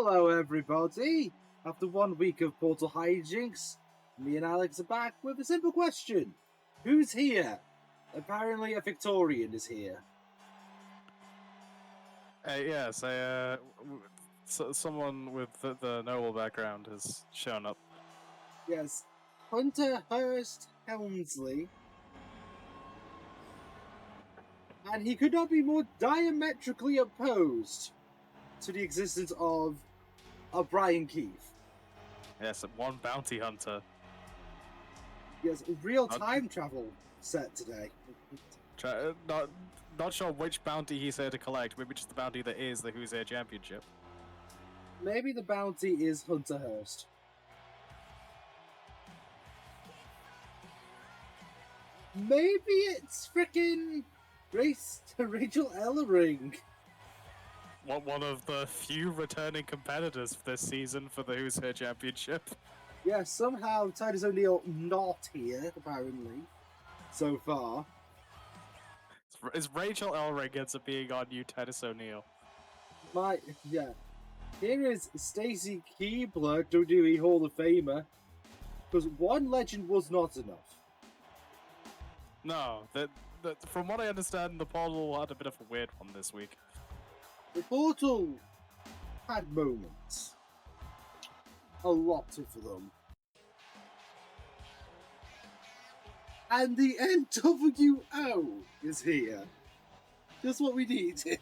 Hello, everybody! After 1 week of Portal hijinks, me and Alex are back with a simple question. Who's here? Apparently a Victorian is here. Yes, someone with the noble background has shown up. Yes, Hunter Hurst Helmsley. And he could not be more diametrically opposed to the existence of Brian Keith. Yes, one bounty hunter. Yes, real time travel set today. Not sure which bounty he's here to collect. Maybe just the bounty that is the Who's Here Championship. Maybe the bounty is Hunter Hurst. Maybe it's frickin' Rachel Ellering. One of the few returning competitors for this season for the Who's Here Championship. Yeah, somehow Titus O'Neil not here, apparently, so far. Is Rachel Ellering ends up being our new Titus O'Neil? Yeah. Here is Stacy Keibler, WWE Hall of Famer, because one legend was not enough. No, from what I understand, the Portal had a bit of a weird one this week. The Portal had moments. A lot of them. And the NWO is here. Just what we needed.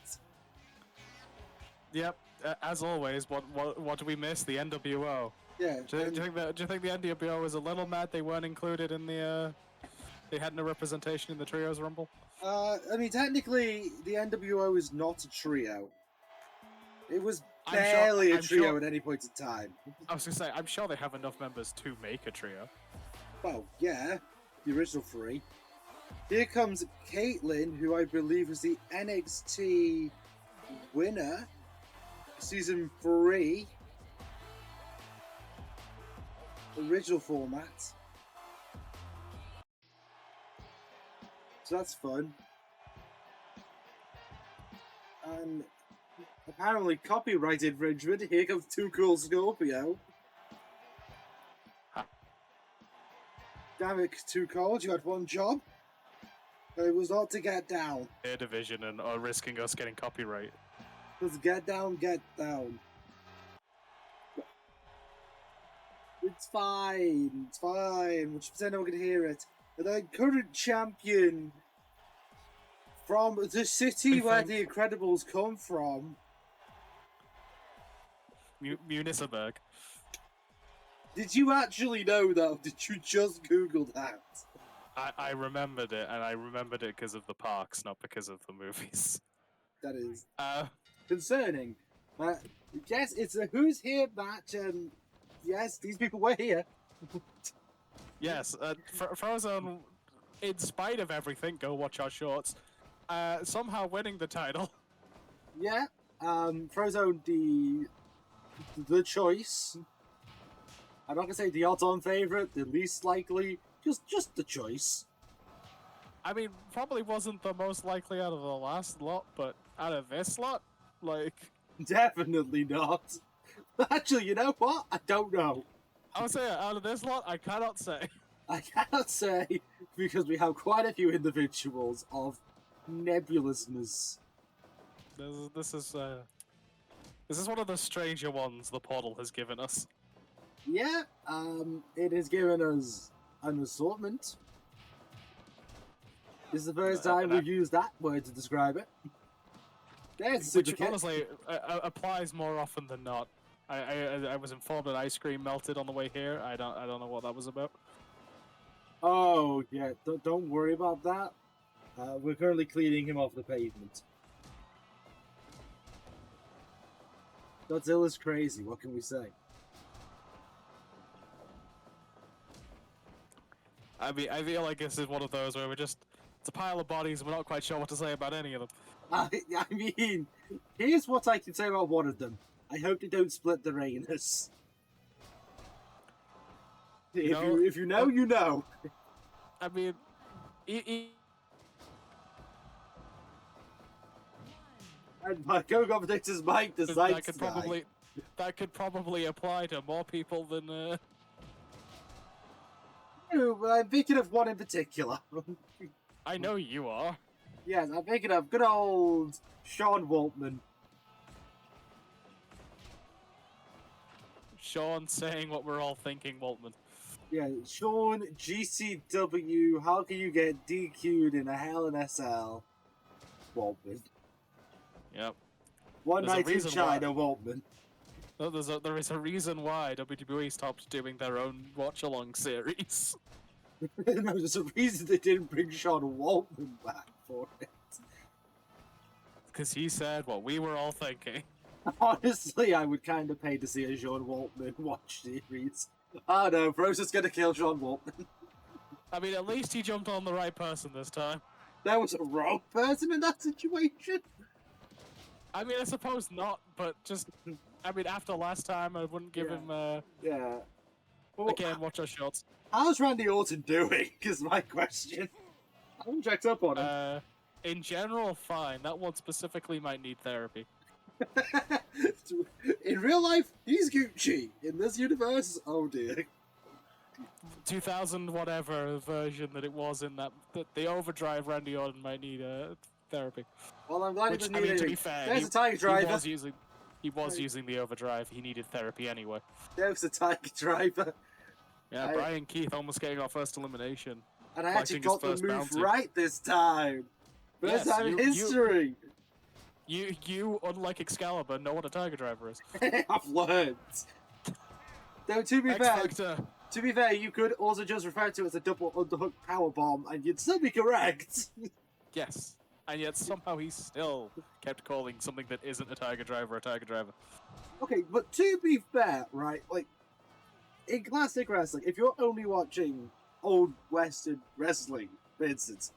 Yep, as always, what do we miss? The NWO. Yeah. Do you think the NWO was a little mad they weren't included in the they had no representation in the Trios Rumble? I mean, technically, the NWO is not a trio. It was barely a trio at any point in time. I was gonna say, I'm sure they have enough members to make a trio. Well, yeah, the original three. Here comes Caitlyn, who I believe was the NXT winner, season 3, original format. So that's fun. And apparently copyright infringement. Here comes Too Cool Scorpio. Damn it, Too Cold, you had one job. It was not to get down. Air Division and are risking us getting copyright. Let's get down, get down. It's fine, it's fine. Which percent are we gonna hear it? The current champion from the city where the Incredibles come from. Municeburg. Did you actually know that? Did you just Google that? I remembered it, and I remembered it because of the parks, not because of the movies. That is concerning. Yes, it's a Who's Here match, and yes, these people were here. Yes, Frozone, in spite of everything, go watch our shorts, somehow winning the title. Yeah, Frozone, the choice. I'm not gonna say the odds-on favorite, the least likely, just the choice. I mean, probably wasn't the most likely out of the last lot, but out of this lot, like... Definitely not. Actually, you know what? I don't know. I would say out of this lot, I cannot say. I cannot say, because we have quite a few individuals of nebulousness. This is one of the stranger ones the Portal has given us. Yeah, it has given us an assortment. This is the first time we've used that word to describe it. Which honestly applies more often than not. I was informed that ice cream melted on the way here. I don't know what that was about. Oh yeah, don't worry about that. We're currently cleaning him off the pavement. Godzilla's crazy. What can we say? I mean, I feel like this is one of those where it's a pile of bodies and we're not quite sure what to say about any of them. I mean, here's what I can say about one of them. I hope they don't split their anus. If you know, you know. I mean, And my co-competitors might decide that could probably that could probably apply to more people than. I'm thinking of one in particular. I know you are. Yes, I'm thinking of good old Sean Waltman. Sean saying what we're all thinking, Waltman. Yeah, Sean GCW. How can you get DQ'd in a Hell in a Cell? Waltman. Yep. One There's a night in reason China, Waltman. No, there is a reason why WWE stopped doing their own watch-along series. No, there's a reason they didn't bring Sean Waltman back for it. Because he said what we were all thinking. Honestly, I would kind of pay to see a Sean Waltman watch series. Oh no, Bro's just gonna kill Sean Waltman. I mean, at least he jumped on the right person this time. There was a wrong person in that situation. I mean, I suppose not, but just... I mean, after last time, I wouldn't give him... Yeah. Well, Again, watch our shots. how's Randy Orton doing, is my question. I haven't checked up on him. In general, fine. That one specifically might need therapy. In real life, he's Gucci. In this universe, oh dear. 2000 whatever version that it was in that... The Overdrive Randy Orton might need therapy. Well, I'm glad Which, he doesn't I need mean, to anything. be fair, There's a Tiger Driver. He was using the Overdrive. He needed therapy anyway. There's a Tiger Driver. Yeah, Brian Keith almost getting our first elimination. And I actually got the move bounty. right this time. First time in history. You, unlike Excalibur, know what a Tiger Driver is. I've learned. Though, to be fair, you could also just refer to it as a double underhook powerbomb, and you'd still be correct. Yes. And yet somehow he still kept calling something that isn't a Tiger Driver a Tiger Driver. Okay, but to be fair, right, like, in classic wrestling, if you're only watching old Western wrestling, for instance,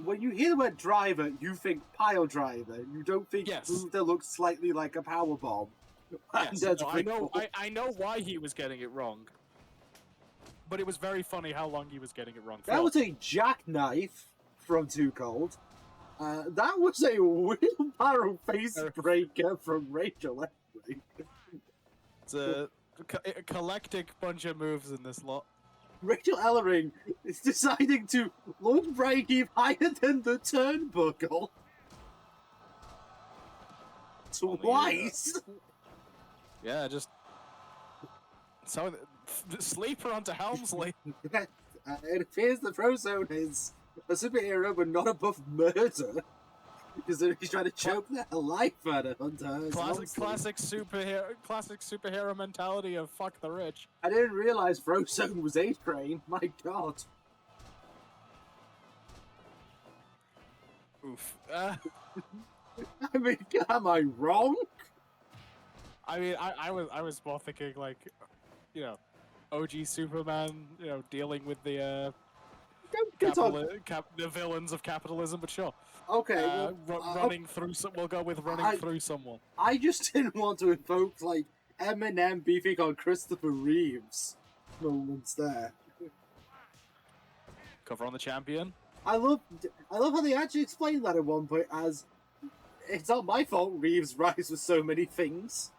when you hear the word driver, you think pile driver. You don't think move that looks slightly like a power bomb. Yes, I know why he was getting it wrong. But it was very funny how long he was getting it wrong for. That was a jackknife from Too Cold. That was a wheelbarrow face breaker from Rachel Ellering. It's a eclectic bunch of moves in this lot. Rachel Ellering is deciding to launch Brian Keith higher than the turnbuckle. Twice? Yeah, just... So, sleeper onto Helmsley. It appears the Frozone is a superhero, but not above murder. Because he's trying to choke the life out of Hunter. Classic superhero mentality of fuck the rich. I didn't realize Frozone was 8 Crane. My god. Oof. I mean, am I wrong? I mean, I was more thinking like, you know, OG Superman, you know, dealing with the the villains of capitalism, but sure. Okay, running through we'll go with running through someone. I just didn't want to invoke like Eminem beefing on Christopher Reeves moments there. Cover on the champion. I love how they actually explained that at one point as it's not my fault Reeves rise with so many things.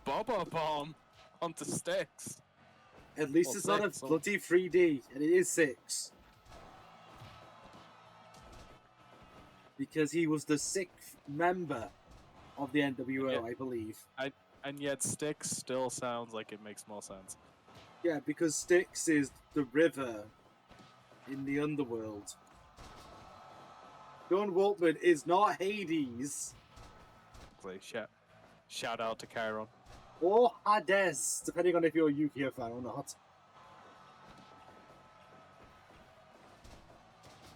Boba bomb onto Sticks. At least it's not a bloody 3D, and it is 6. Because he was the 6th member of the NWO, I believe. And yet Styx still sounds like it makes more sense. Yeah, because Styx is the river in the underworld. John Waltman is not Hades. Shout out to Chiron. Or Hades, depending on if you're a Yu-Gi-Oh fan or not.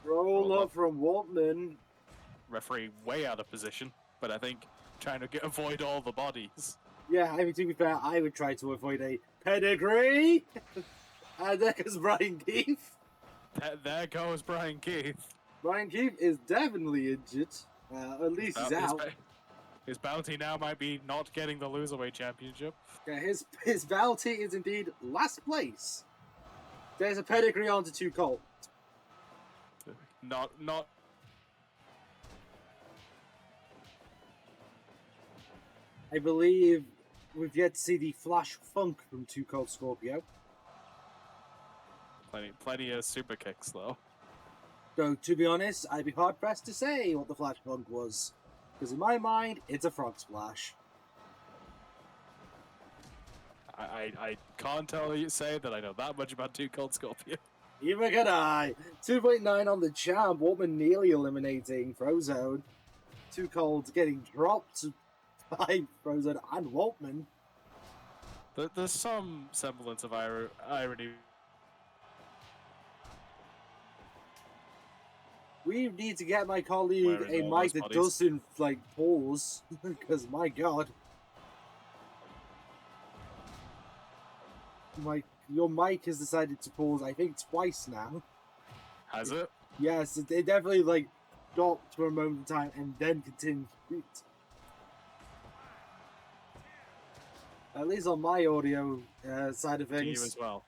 Roll up from Waltman. Referee way out of position, but I think trying to avoid all the bodies. Yeah, I mean, to be fair, I would try to avoid a pedigree. And there goes Brian Keith. There goes Brian Keith. Brian Keith is definitely injured. At least he's out. His bounty now might be not getting the Loserweight Championship. Yeah, his bounty is indeed last place. There's a pedigree onto Too Cold. Not. I believe we've yet to see the Flash Funk from Too Cold Scorpio. Plenty of super kicks though. Though, to be honest, I'd be hard-pressed to say what the Flash Funk was. Because in my mind, it's a frog splash. I can't tell you say that I know that much about Too Cold Scorpio. Even can I. 2.9 on the champ. Waltman nearly eliminating Frozone. Too Cold getting dropped by Frozone and Waltman. There's some semblance of irony. We need to get my colleague a mic that doesn't, like, pause. Because, my god. Your mic has decided to pause, I think, twice now. Has it? Yes, it definitely, like, stopped for a moment of time and then continued. At least on my audio side of things. You as well.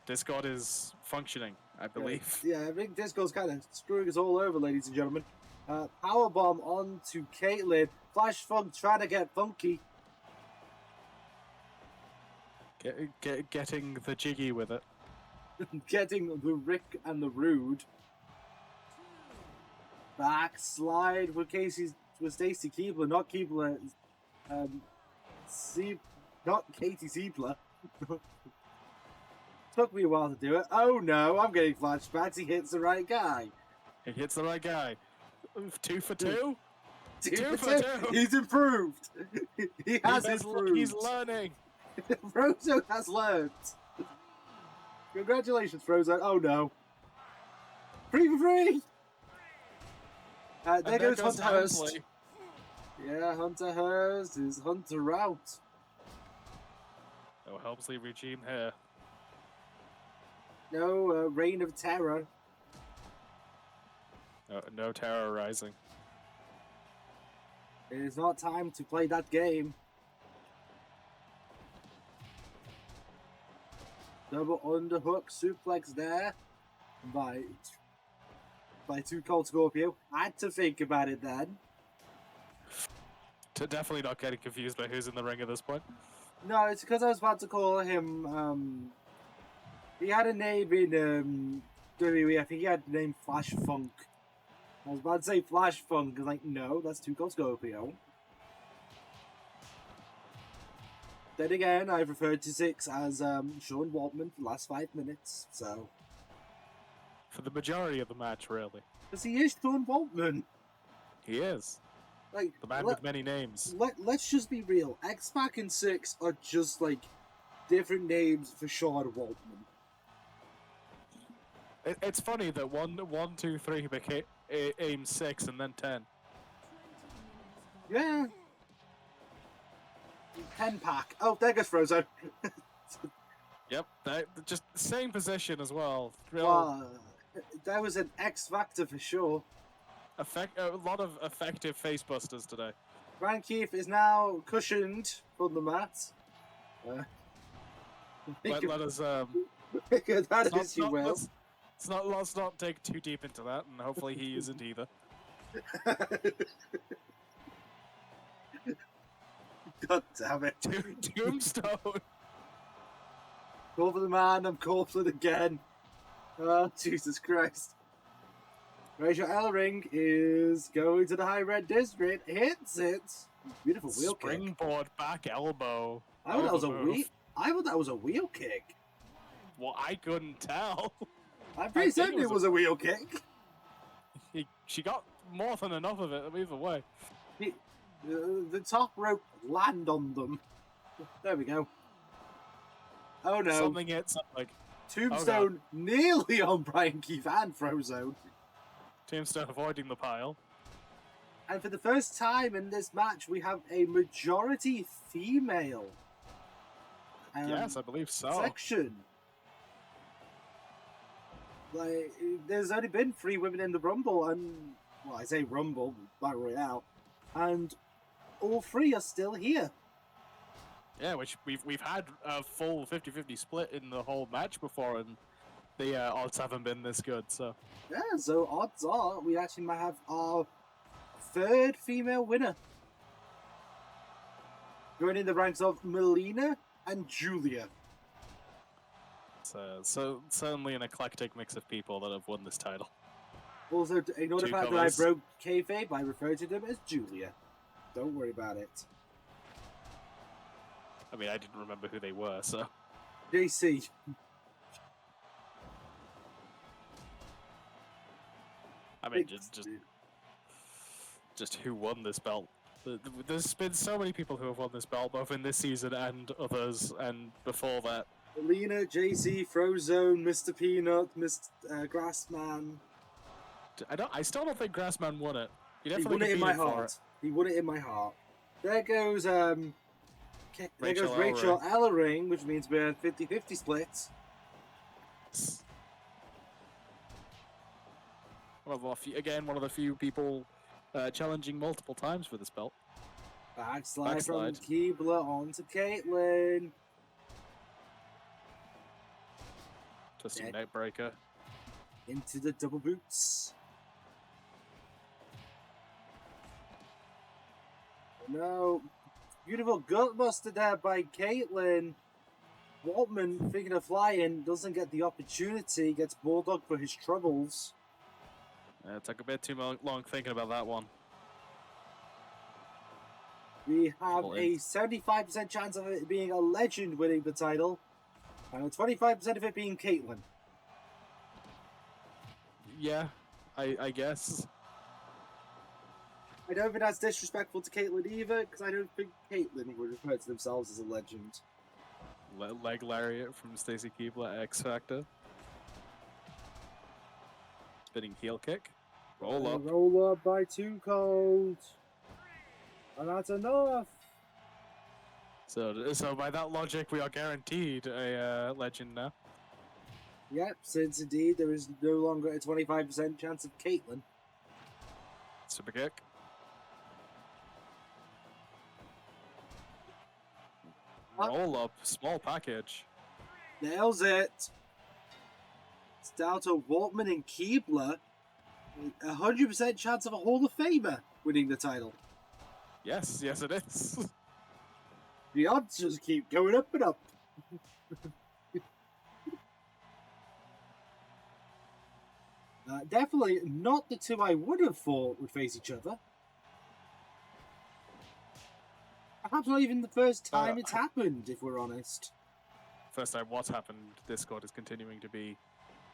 Discord is functioning, I believe. Yeah, I think Discord's kind of screwing us all over, ladies and gentlemen. Powerbomb on to Caitlyn. Flash Funk trying to get funky. Getting the jiggy with it. Getting the Rick and the Rude. Backslide with Stacy Keebler, not Keebler. Not Katie Siebler. Took me a while to do it. Oh no, I'm getting flashbacks. He hits the right guy. He hits the right guy. 2 for 2? 2 for 2. He's improved. He has improved. He's learning. Frozone has learned. Congratulations, Frozone. Oh no. 3 for 3. There goes Hunter Hurst. Yeah, Hunter Hurst is Hunter out. No Helmsley regime here. No Reign of Terror. No terrorizing. It is not time to play that game. Double underhook suplex there by Too Cold Scorpio. I had to think about it then. Definitely not getting confused by who's in the ring at this point. No, it's because I was about to call him. He had a name in WWE. I think he had the name Flash Funk. I was about to say Flash Funk. I was like, no, that's Too Cold Scorpio. Then again, I've referred to Six as Sean Waltman for the last 5 minutes, so... For the majority of the match, really. Because he is Sean Waltman. He is. Like, the man with many names. Let's just be real. X-Pac and Six are just, like, different names for Sean Waltman. It's funny that 1, 2, 3 became aim 6 and then 10. Yeah. 10 pack. Oh, there goes Frozone. Yep, just same position as well. That was an X Factor for sure. A lot of effective face busters today. Ryan Keefe is now cushioned from the mat. Let us that is you will. Let's not dig too deep into that, and hopefully he isn't either. God damn it. Tombstone! Call for the man, I'm corpsing again. Oh, Jesus Christ. Rachel Ellering is going to the high red district, hits it. Beautiful wheel kick. Springboard back elbow. I thought that was a wheel kick. Well, I couldn't tell. I'm pretty certain it was a wheel kick. She got more than enough of it either way. The top rope land on them. There we go. Oh no. Something hit something. Tombstone nearly on Brian Keefe and Frozone. Tombstone avoiding the pile. And for the first time in this match, we have a majority female. Yes, I believe so. Section. Like, there's only been 3 women in the Rumble, and well, I say Rumble, Battle Royale, and all 3 are still here. Yeah, which we've had a full 50-50 split in the whole match before, and the odds haven't been this good. So yeah, so odds are we actually might have our 3rd female winner Joining the ranks of Melina and Julia. So certainly an eclectic mix of people that have won this title. Also, ignore the Two fact that I covers. broke kayfabe, I refer to them as Julia. Don't worry about it. I mean, I didn't remember who they were, so. JC. I mean, just who won this belt. There's been so many people who have won this belt, both in this season and others, and before that. Melina, JC, Frozone, Mr. Peanut, Mr. Grassman. I still don't think Grassman won it. He won it in my heart. He won it in my heart. There goes Rachel Ellering, which means we're 50-50 splits. One of the few people challenging multiple times for this belt. Backslide from Keebler onto Caitlyn. Twisting neck breaker. Into the double boots. No. Beautiful gut buster there by Caitlyn. Waltman, thinking of flying, doesn't get the opportunity, gets Bulldog for his troubles. It took a bit too long thinking about that one. We have a 75% chance of it being a legend winning the title, and a 25% of it being Caitlyn. Yeah, I guess. I don't think that's disrespectful to Caitlyn either, because I don't think Caitlyn would refer to themselves as a legend. Leg lariat from Stacy Keebler, X Factor. Spinning heel kick. Roll up. Roll up by Too Cold. And that's enough. So by that logic, we are guaranteed a legend now. Yep, since indeed there is no longer a 25% chance of Caitlyn. Super kick. Roll up, small package. Nails it. It's down to Waltman and Keebler. 100% chance of a Hall of Famer winning the title. Yes, it is. The odds just keep going up and up. Definitely not the two I would have thought would face each other. Perhaps not even the first time it's happened, if we're honest. First time what's happened, Discord is continuing to be...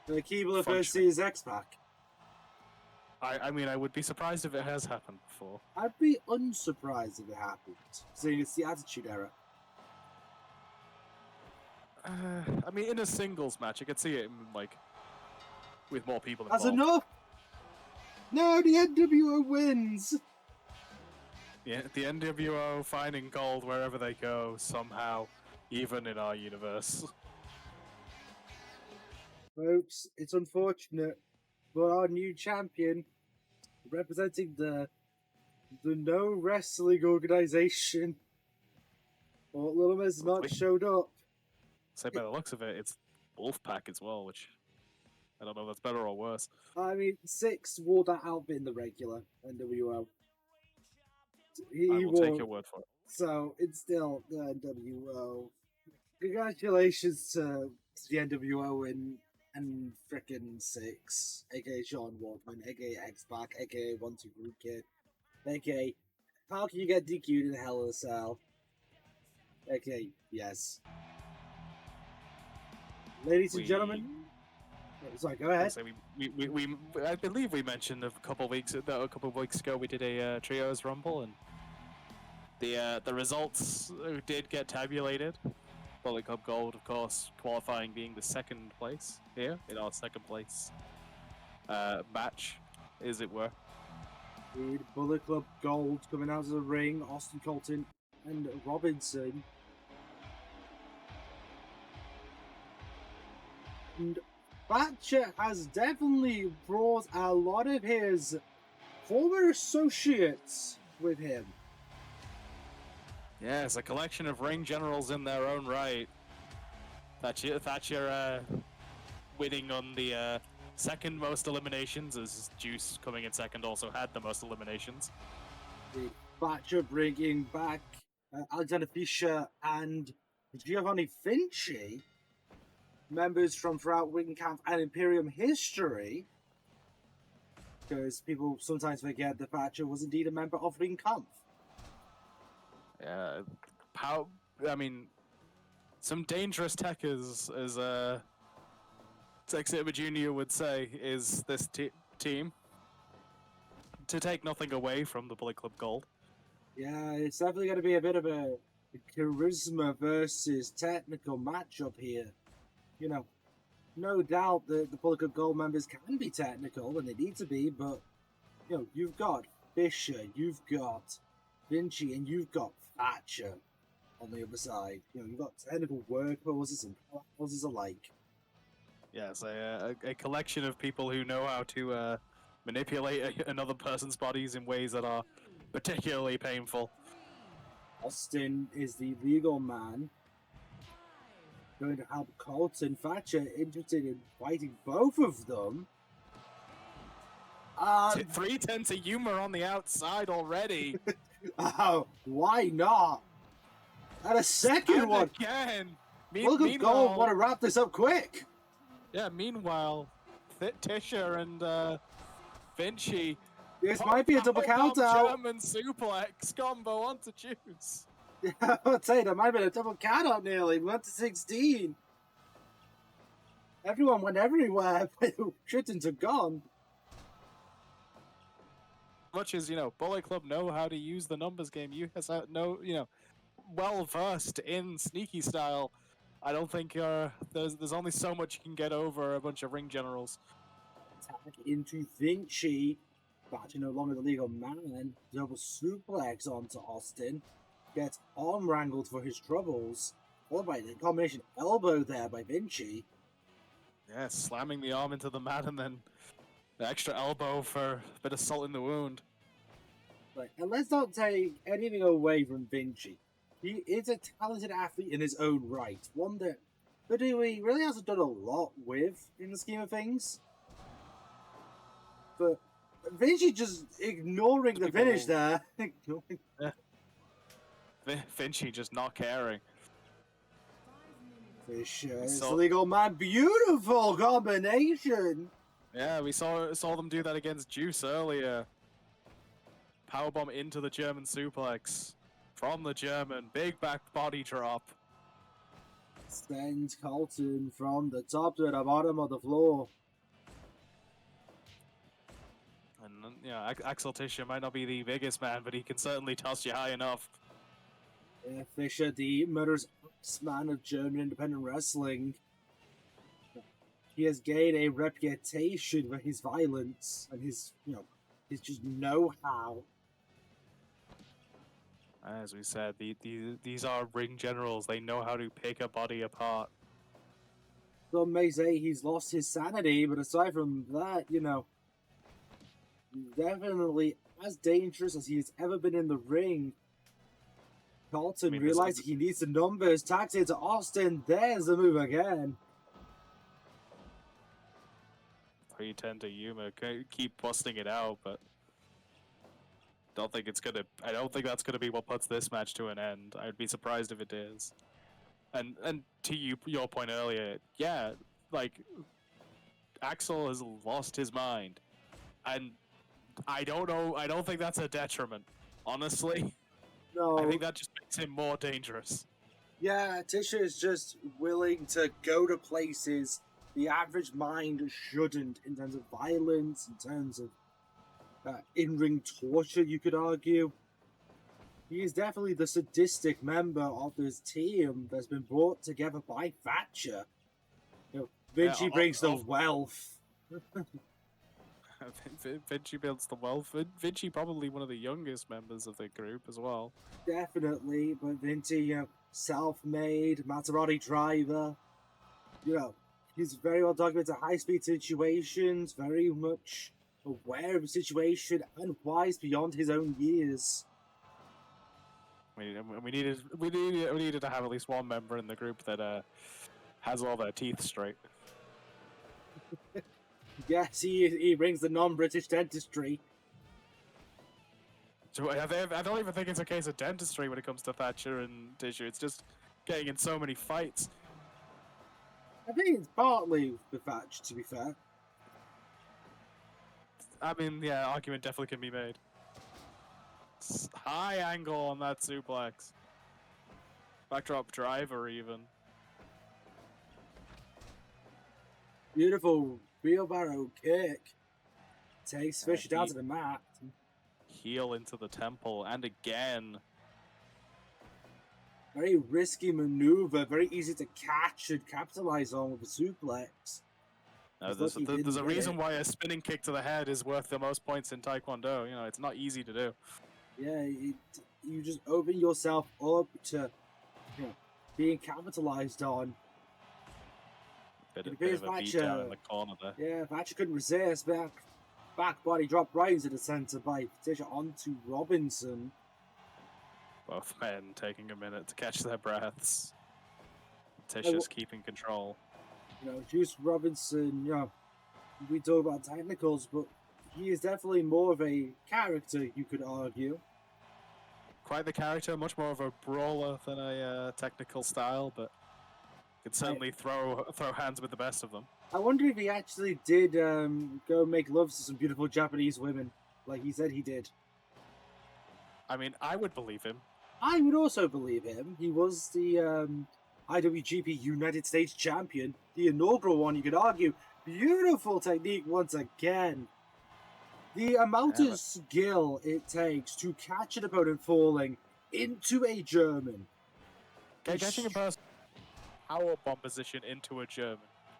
Keebler versus X-Pac. I mean, I would be surprised if it has happened before. I'd be unsurprised if it happened, seeing it's the Attitude Era. I mean, in a singles match, I could see it, like, with more people involved. That's enough! No, the NWO wins! Yeah, the NWO finding gold wherever they go, somehow, even in our universe. Folks, it's unfortunate, but our new champion, representing the No Wrestling organization, Fort Little has not showed up. So by the looks of it, it's Wolfpack as well, which I don't know if that's better or worse. I mean, Six wore that outfit in the regular NWO. I will take your word for it. So it's still the NWO. Congratulations to the NWO and frickin' Six, aka Sean Waltman, aka X-Pac, aka 1-2 Group Kid, aka how can you get DQ'd in Hell in a Cell? aka yes. Ladies and gentlemen, sorry, go ahead. So I believe we mentioned a couple of weeks ago we did a trios rumble, and the results did get tabulated. Bullet Club Gold, of course, qualifying being the second place here in our second place match, as it were. Indeed, Bullet Club Gold coming out of the ring, Austin Colton and Robinson. And Thatcher has definitely brought a lot of his former associates with him. Yes, a collection of ring generals in their own right. Thatcher winning on the second most eliminations, as Juice coming in second also had the most eliminations. Thatcher bringing back Alexander Fischer and Giovanni Vinci, members from throughout Ring Camp and Imperium history, because people sometimes forget that Thatcher was indeed a member of Ring Camp. Yeah, I mean, some dangerous tech as Zack Sabre Jr. would say, is this team. To take nothing away from the Bullet Club Gold. Yeah, it's definitely going to be a bit of a charisma versus technical matchup here. You know, no doubt that the Bullet Club Gold members can be technical when they need to be, but, you know, you've got Fisher, you've got Vinci, and you've got Thatcher on the other side. You know, you've got technical workhorses and powerhouses alike. Yes, a collection of people who know how to manipulate another person's bodies in ways that are particularly painful. Austin is the legal man going to help Colton. Thatcher interested in fighting both of them. 310 to humor on the outside already. Oh, why not? And a second and one. Again. Look at Gold want to wrap this up quick. Yeah, meanwhile, Tisha and Vinci. This might be a double count out. German suplex combo on to choose. Yeah, I'd say that might have been a double count out nearly. We went to 16. Everyone went everywhere. Shitting to gone. Much as, Bullet Club know how to use the numbers game, you guys know, well versed in sneaky style. I don't think there's only so much you can get over a bunch of ring generals. Attack into Vinci. Thatcher no longer the legal man. Double suplex onto Austin. Gets arm wrangled for his troubles. Followed by the combination elbow there by Vinci. Yeah, slamming the arm into the mat and then the extra elbow for a bit of salt in the wound. Right, and let's not take anything away from Vinci. He is a talented athlete in his own right. One that he really hasn't done a lot with in the scheme of things. But Vinci just ignoring the finish there. Yeah. Vinci just not caring. Fisher is the legal man. Beautiful combination. Yeah, we saw them do that against Juice earlier. Powerbomb into the German suplex. From the German. Big back body drop. Sends Colton from the top to the bottom of the floor. And, Axel Tischer might not be the biggest man, but he can certainly toss you high enough. Yeah, Fischer, the murderous man of German independent wrestling. He has gained a reputation for his violence and his just know-how. As we said, these are ring generals. They know how to pick a body apart. Some may say he's lost his sanity, but aside from that, definitely as dangerous as he has ever been in the ring. Colton realized he needs the numbers, tags into Austin. There's the move again. 310 to Yuma. Keep busting it out, but I don't think that's gonna be what puts this match to an end. I'd be surprised if it is. And to your point earlier, yeah, Axel has lost his mind, and I don't know. I don't think that's a detriment, honestly. No. I think that just makes him more dangerous. Yeah, Tisha is just willing to go to places the average mind shouldn't, in terms of violence, in terms of in-ring torture, you could argue. He is definitely the sadistic member of this team that's been brought together by Thatcher. Vinci brings the wealth. Vinci builds the wealth. Vinci probably one of the youngest members of the group as well. Definitely, but Vinci, self-made, Maserati driver. He's very well documented high-speed situations, very much aware of the situation, and wise beyond his own years. We needed to have at least one member in the group that has all their teeth straight. Yes, he brings the non-British dentistry. I don't even think it's a case of dentistry when it comes to Thatcher and Tissue. It's just getting in so many fights. I think it's partly the Thatch, to be fair. I mean, yeah, argument definitely can be made. High angle on that suplex. Backdrop driver, even. Beautiful wheelbarrow kick. Takes Fisher down to the mat. Heel into the temple, and again. Very risky maneuver, very easy to catch and capitalize on with a suplex. No, there's a reason why a spinning kick to the head is worth the most points in Taekwondo. You know, it's not easy to do. Yeah, you just open yourself up to being capitalized on. Bit of a beat down in the corner there. Yeah, Thatcher couldn't resist. Back body drop right into the center by Tisha onto Robinson. Both men taking a minute to catch their breaths. Tisha's keeping control. You know, Juice Robinson, we talk about technicals, but he is definitely more of a character, you could argue. Quite the character, much more of a brawler than a technical style, but could certainly throw hands with the best of them. I wonder if he actually did go make love to some beautiful Japanese women, like he said he did. I mean, I would believe him. I would also believe him. He was the IWGP United States champion, the inaugural one, you could argue. Beautiful technique once again. The amount of skill it takes to catch an opponent falling into a German. Catching a person powerbomb position into a German.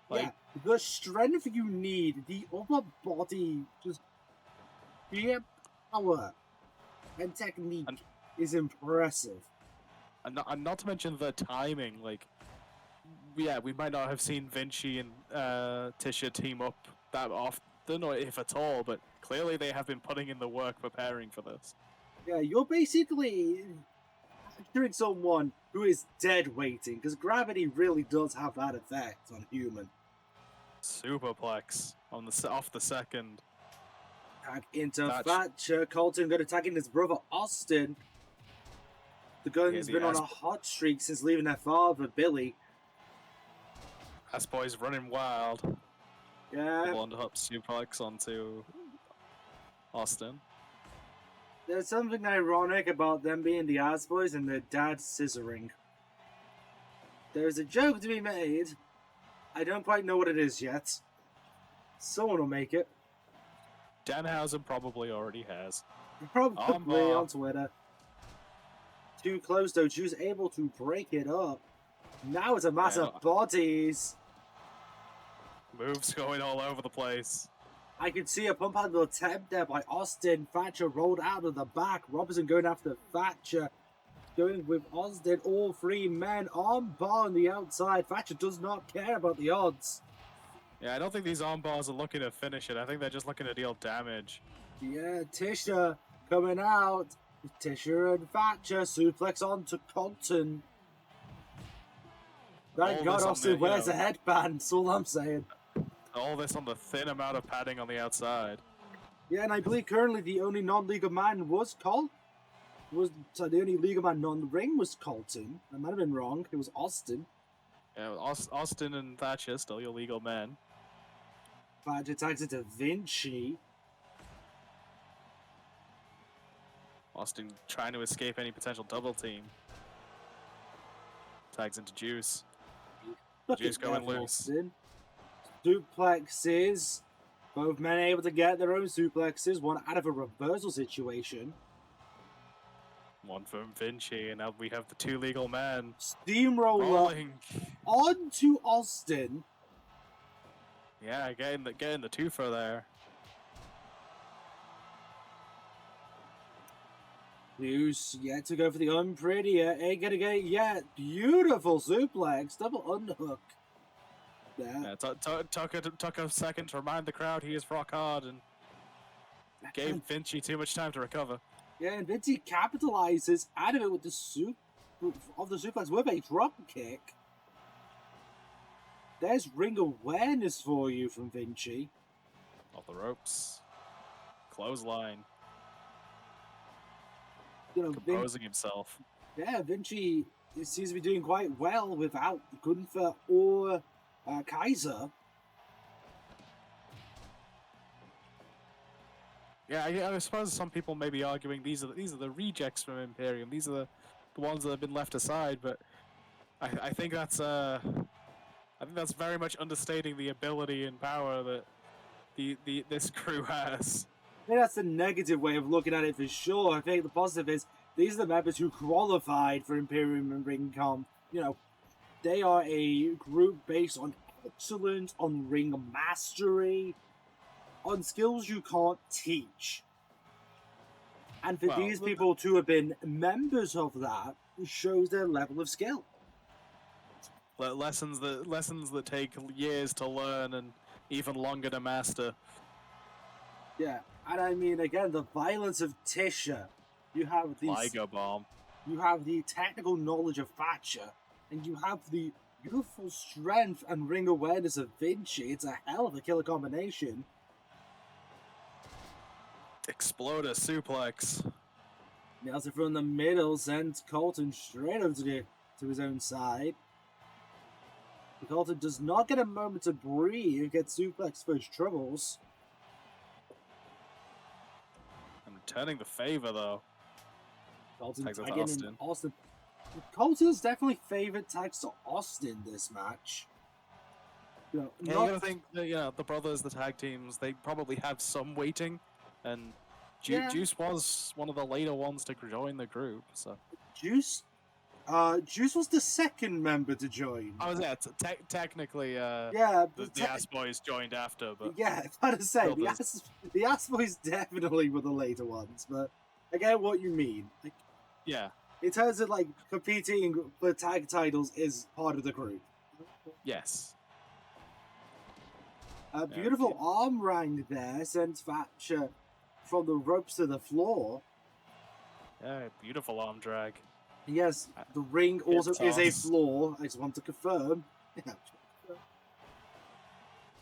Like, the strength you need, the upper body, just sheer power and technique is impressive. And not to mention the timing, like, yeah, we might not have seen Vinci and Tisha team up that often, or if at all, but clearly they have been putting in the work preparing for this. Yeah, you're basically capturing someone who is dead weighting, because gravity really does have that effect on human. Superplex on off the second. Tag into Thatcher. Colton going to tag in his brother Austin. The Gun's been on a hot streak since leaving their father, Billy. Ass Boy's running wild. Yeah. Blonde-hop suplex onto Austin. There's something ironic about them being the Ass Boys and their dad scissoring. There's a joke to be made. I don't quite know what it is yet. Someone will make it. Danhausen probably already has. Probably on Twitter. Too close though. Juice able to break it up. Now it's a mass of bodies. Moves going all over the place. I can see a pump handle attempt there by Austin. Thatcher rolled out of the back. Robinson going after Thatcher. Going with Austin. All three men on bar on the outside. Thatcher does not care about the odds. Yeah, I don't think these arm bars are looking to finish it. I think they're just looking to deal damage. Yeah, Tisha coming out. Tisha and Thatcher suplex onto Colton. Thank God Austin wears a headband, that's all I'm saying. All this on the thin amount of padding on the outside. Yeah, and I believe currently the only non-legal man was the only legal man non-ring was Colton. I might have been wrong. It was Austin. Yeah, Austin and Thatcher still your legal men. Thatcher tags into Vinci. Austin trying to escape any potential double team. Tags into Juice. Juice going loose. Austin. Suplexes. Both men able to get their own suplexes. One out of a reversal situation. One from Vinci, and now we have the two legal men. Steamroller onto Austin. Yeah, getting the twofer there. Juice yet to go for the unprettier. Ain't gonna get it yet. Beautiful suplex. Double underhook. Yeah, took a second to remind the crowd he is rock hard and gave Vinci too much time to recover. Yeah, and Vinci capitalizes out of it with the suplex with a drop kick. There's ring awareness for you from Vinci. Off the ropes. Clothesline. composing himself. Yeah, Vinci seems to be doing quite well without Gunther or Kaiser. Yeah, I suppose some people may be arguing these are the rejects from Imperium. These are the ones that have been left aside. But I think that's very much understating the ability and power that this crew has. I think that's the negative way of looking at it for sure. I think the positive is these are the members who qualified for Imperium and Ringcom. They are a group based on excellence, on ring mastery, on skills you can't teach. And for these people to have been members of that shows their level of skill. Lessons that take years to learn and even longer to master. Yeah, and I mean, again, the violence of Tisha. You have the Liger Bomb. You have the technical knowledge of Thatcher, and you have the youthful strength and ring awareness of Vinci. It's a hell of a killer combination. Exploder suplex. Nails it from the middle, sends Colton straight over to his own side. Colton does not get a moment to breathe, gets suplexed for his troubles. I'm returning the favor though. Colton tags tagging Austin. Austin. Colton's definitely favored tags to Austin this match. You gotta think that, the brothers, the tag teams, they probably have some waiting, and Juice was one of the later ones to join the group. So Juice was the second member to join. I was technically. The Ass Boys joined after, but yeah, I gotta say the Ass Boys definitely were the later ones, but I get what you mean. Yeah. In terms of competing for tag titles is part of the group. Yes. A beautiful arm wrang there sends Thatcher from the ropes to the floor. Yeah, beautiful arm drag. Yes, the ring also is a floor. I just want to confirm.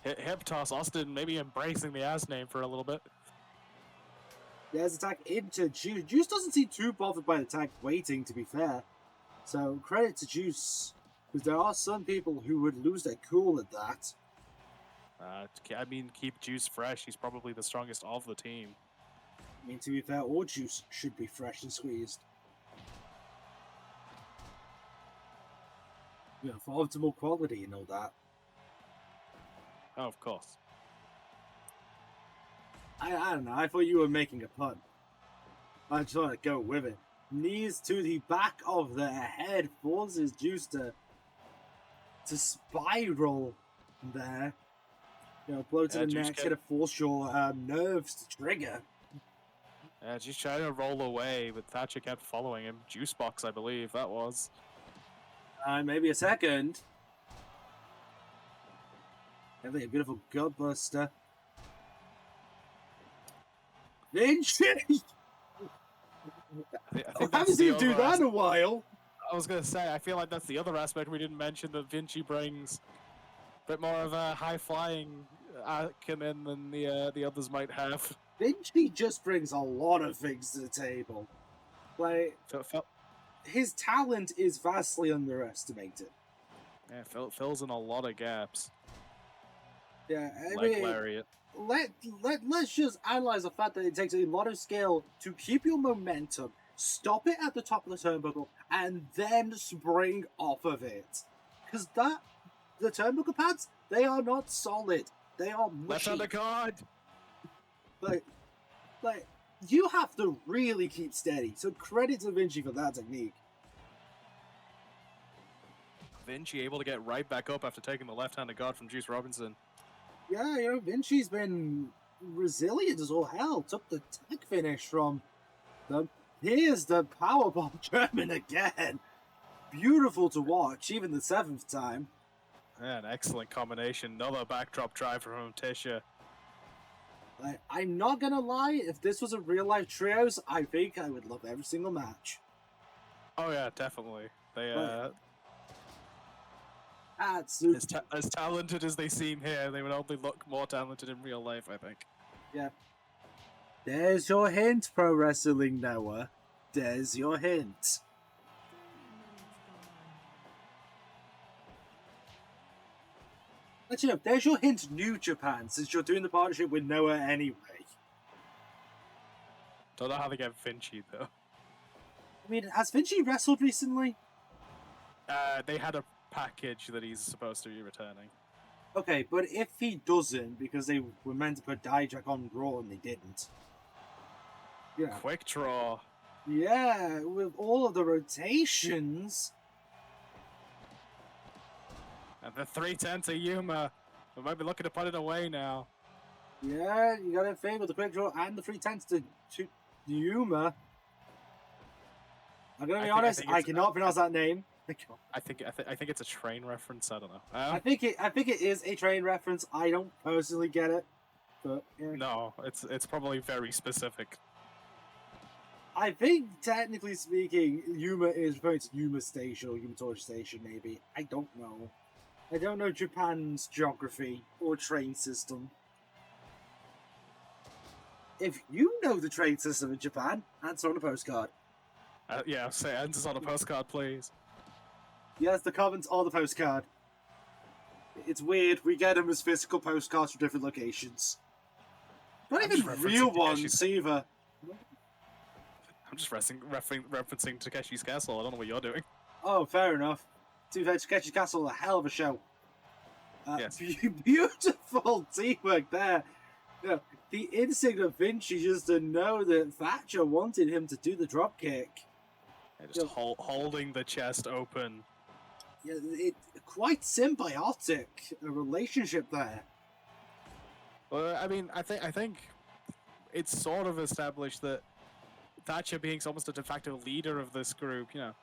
Hip toss. Austin maybe embracing the ass name for a little bit. There's attack into Juice. Juice doesn't seem too bothered by the tag waiting, to be fair. So credit to Juice, because there are some people who would lose their cool at that. Keep Juice fresh. He's probably the strongest of the team. To be fair, all Juice should be fresh and squeezed. For optimal quality and all that. Oh, of course. I don't know. I thought you were making a pun. I just want to go with it. Knees to the back of the head forces Juice to spiral there. Blow to the neck, to force your nerves to trigger. Yeah, just trying to roll away, but Thatcher kept following him. Juice box, I believe that was. Maybe a second. Definitely a beautiful gut buster. Vinci! I haven't seen him do that in a while. I was going to say, I feel like that's the other aspect we didn't mention that Vinci brings. A bit more of a high-flying acumen than the others might have. Vinci just brings a lot of things to the table. His talent is vastly underestimated. Yeah, fills in a lot of gaps. Yeah, Leg lariat. Let's just analyze the fact that it takes a lot of skill to keep your momentum, stop it at the top of the turnbuckle, and then spring off of it. Because the turnbuckle pads, they are not solid. They are mushy. Left undercard. You have to really keep steady. So credit to Vinci for that technique. Vinci able to get right back up after taking the left-handed guard from Juice Robinson. Yeah, Vinci's been resilient as all hell. Took the tag finish from them. Here's the powerbomb German again. Beautiful to watch, even the 7th time. Yeah, an excellent combination. Another backdrop drive from Tisha. I'm not gonna lie, if this was a real life trios, I think I would love every single match. Oh yeah, definitely. They as talented as they seem here, they would only look more talented in real life, I think. Yeah. There's your hint, Pro Wrestling Noah. There's your hint. Actually, no, there's your hint, New Japan, since you're doing the partnership with Noah anyway. Don't know how they get Vinci though. I mean, has Vinci wrestled recently? They had a package that he's supposed to be returning. Okay, but if he doesn't, because they were meant to put Dijak on Raw and they didn't. Yeah. Quick draw. Yeah, with all of the rotations. And the 310 to Yuma. We might be looking to put it away now. Yeah, you got to favor the quick draw and the 310s to Yuma. I'm gonna be honest, I cannot pronounce that name. I think it's a train reference. I don't know. I think it is a train reference. I don't personally get it, but yeah. No, it's probably very specific. I think technically speaking, Yuma is referring to Yuma Station or Yuma Torch Station. Maybe I don't know. I don't know Japan's geography or train system. If you know the train system in Japan, answer on a postcard. Yeah, say answers on a postcard, please. Yes, the comments on the postcard. It's weird. We get them as physical postcards from different locations. Not even real ones either. I'm just referencing Takeshi's Castle. I don't know what you're doing. Oh, fair enough. To be fair, Takeshi's Castle, a hell of a show. Yes. Beautiful teamwork there. Yeah, the instinct of Vinci just to know that Thatcher wanted him to do the dropkick. Yeah, just holding the chest open. Yeah, quite symbiotic a relationship there. Well, I mean, I think it's sort of established that Thatcher being almost a de facto leader of this group, you know,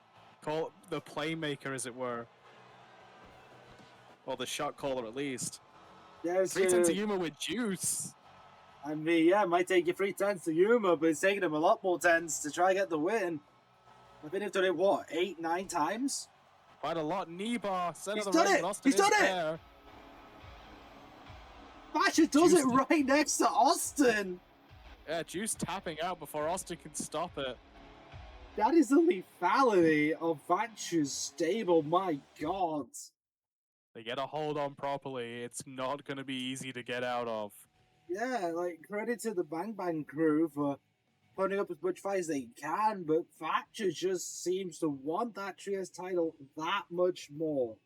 call the playmaker, as it were, or the shot caller at least. There's 310 to Yuma with juice. I mean, yeah, it might take you 310s to Yuma, but it's taking him a lot more 10s to try and get the win. I think they've done it, what, 8, 9 times? Quite a lot. Knee bar. He's done it! He's done it! Thatcher does it right next to Austin! Yeah, Juice tapping out before Austin can stop it. That is the lethality of Thatcher's stable, my god. They get a hold on properly. It's not going to be easy to get out of. Yeah, like, credit to the Bang Bang crew for putting up as much fight as they can, but Thatcher just seems to want that trios title that much more.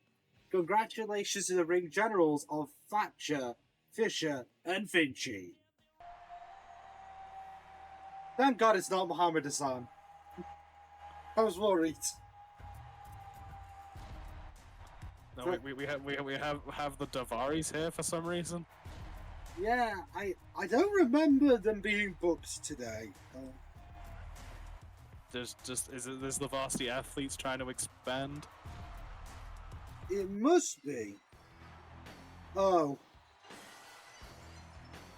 Congratulations to the ring generals of Thatcher, Fisher, and Vinci. Thank God it's not Muhammad Hassan. I was worried. No, we have the Davaris here for some reason. Yeah, I don't remember them being booked today. There's the varsity athletes trying to expand? It must be. Oh.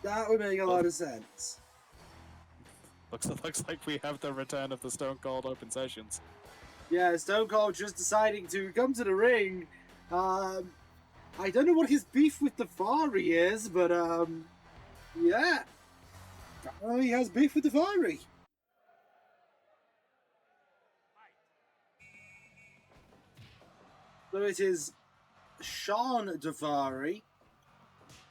That would make a lot of sense. Looks like we have the return of the Stone Cold Open Sessions. Yeah, Stone Cold just deciding to come to the ring. I don't know what his beef with the Fari is, but yeah. He has beef with the Fari. So it is Sean Davari,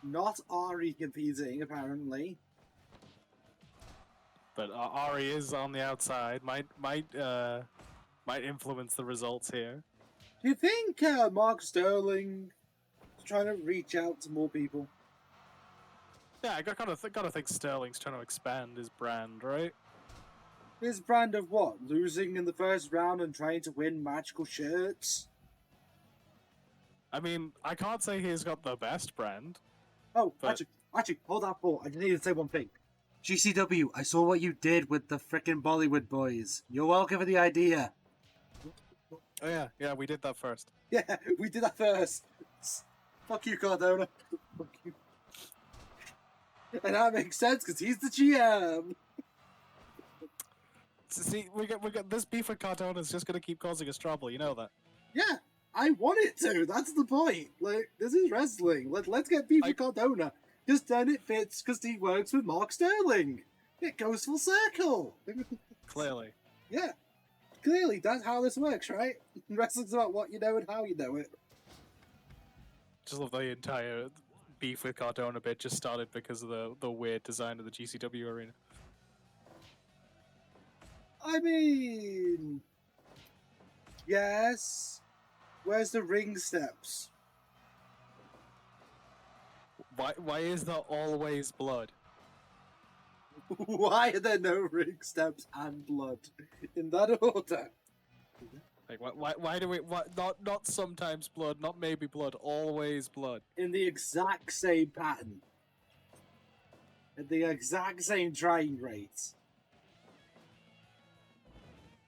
not Ari competing, apparently. But Ari is on the outside. Might influence the results here. Do you think Mark Sterling is trying to reach out to more people? Yeah, I gotta think Sterling's trying to expand his brand, right? His brand of what? Losing in the first round and trying to win magical shirts? I mean, I can't say he's got the best brand. Oh, but... actually, hold that thought. I just need to say one thing. GCW, I saw what you did with the frickin' Bollywood boys. You're welcome for the idea. Oh yeah, we did that first. Yeah, we did that first. Fuck you, Cardona. Fuck you. And that makes sense because he's the GM. See, we got this beef with Cardona is just gonna keep causing us trouble. You know that. Yeah, I want it to. That's the point. Like, this is wrestling. Let's get beef with Cardona. Just then it fits because he works with Mark Sterling. It goes full circle. Clearly. Yeah, clearly that's how this works, right? Wrestling's about what you know and how you know it. Just love the entire beef with Cardona bit just started because of the weird design of the GCW arena. I mean, yes. Where's the ring steps? Why is there always blood? Why are there no ring steps and blood in that order? Like why do we not sometimes blood, not maybe blood, always blood. In the exact same pattern. At the exact same trying rate.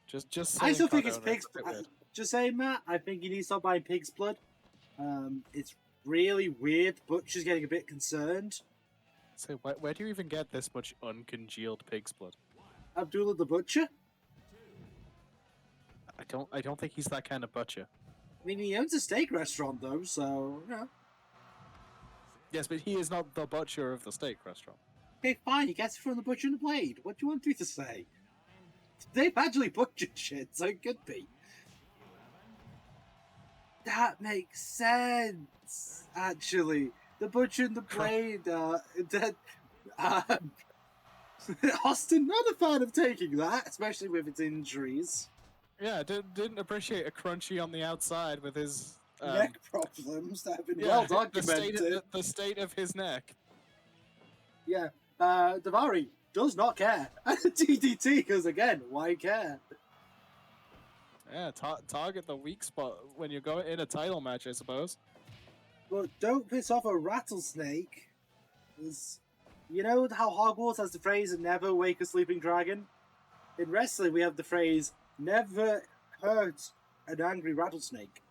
Just I saying still think it's Cardona, pig's a bit blood. weird. Just saying, Matt, I think you need to stop buying pig's blood. It's really weird. Butcher's getting a bit concerned. So where do you even get this much uncongealed pig's blood? Abdullah the Butcher? I don't think he's that kind of butcher. I mean, he owns a steak restaurant, though, so, you know. Yes, but he is not the butcher of the steak restaurant. Okay, fine, he gets it from the Butcher and the Blade. What do you want me to say? They've actually butchered shit, so it could be. That makes sense, actually. The Butcher and the Blade, Austin, not a fan of taking that, especially with its injuries. Yeah, didn't appreciate a crunchy on the outside with his Neck problems that have been well documented. The state of his neck. Yeah, Davari does not care. DDT, because again, why care? Yeah, target the weak spot when you're going in a title match, I suppose. But don't piss off a rattlesnake. You know how Hogwarts has the phrase "never wake a sleeping dragon"? In wrestling, we have the phrase "never hurt an angry rattlesnake."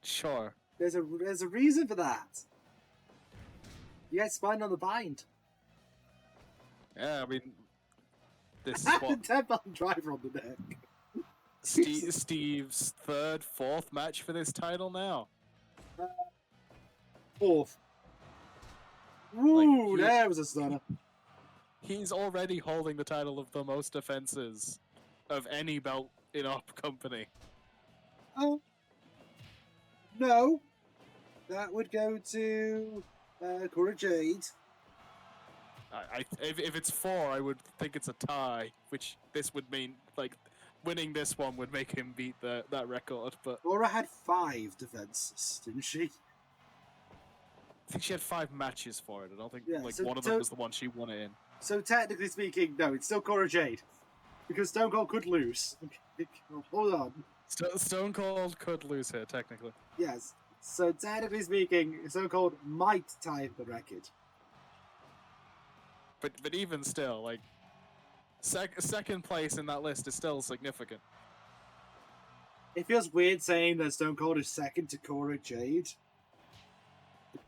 Sure. There's a reason for that. You get spine on the bind. Yeah, I mean, this is what 10-pound driver on the neck. Steve's fourth match for this title now. Fourth. Woo, there was a stunner. He's already holding the title of the most defenses of any belt in our company. Oh. No. That would go to Cora Jade. If it's 4, I would think it's a tie, which this would mean, like, winning this one would make him beat that record, but... Cora had 5 defenses, didn't she? I think she had 5 matches for it. I don't think so, one of them was the one she won it in. So technically speaking, no, it's still Cora Jade. Because Stone Cold could lose. Hold on. Stone Cold could lose here, technically. Yes. So technically speaking, Stone Cold might tie the record. But even still, like, second place in that list is still significant. It feels weird saying that Stone Cold is second to Cora Jade.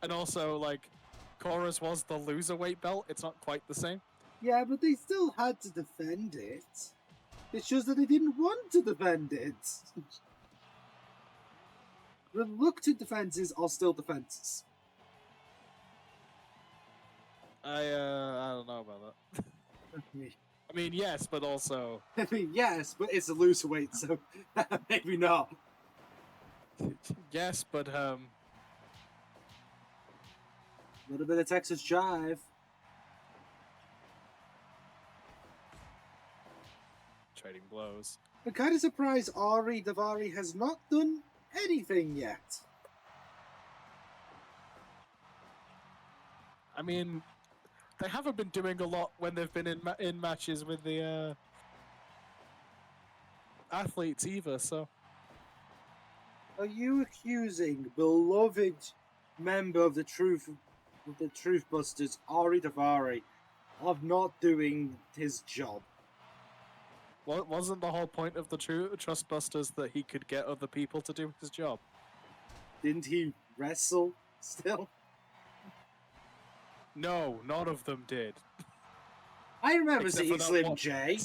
And also, like, Cora's was the loserweight belt. It's not quite the same. Yeah, but they still had to defend it. It's just that they didn't want to defend it. Reluctant defenses are still defenses. I don't know about that. I mean, yes, but also... I mean, yes, but it's a loser weight, so maybe not. Yes, but, A little bit of Texas jive. Trading blows. I'm kind of surprised Ari Davari has not done anything yet. I mean, they haven't been doing a lot when they've been in matches with the athletes either, so... Are you accusing beloved member of the Truth Busters, Ari Davari, of not doing his job? Wasn't the whole point of the Trust Busters that he could get other people to do his job? Didn't he wrestle still? No, none of them did. I remember Except seeing for that Slim one- J.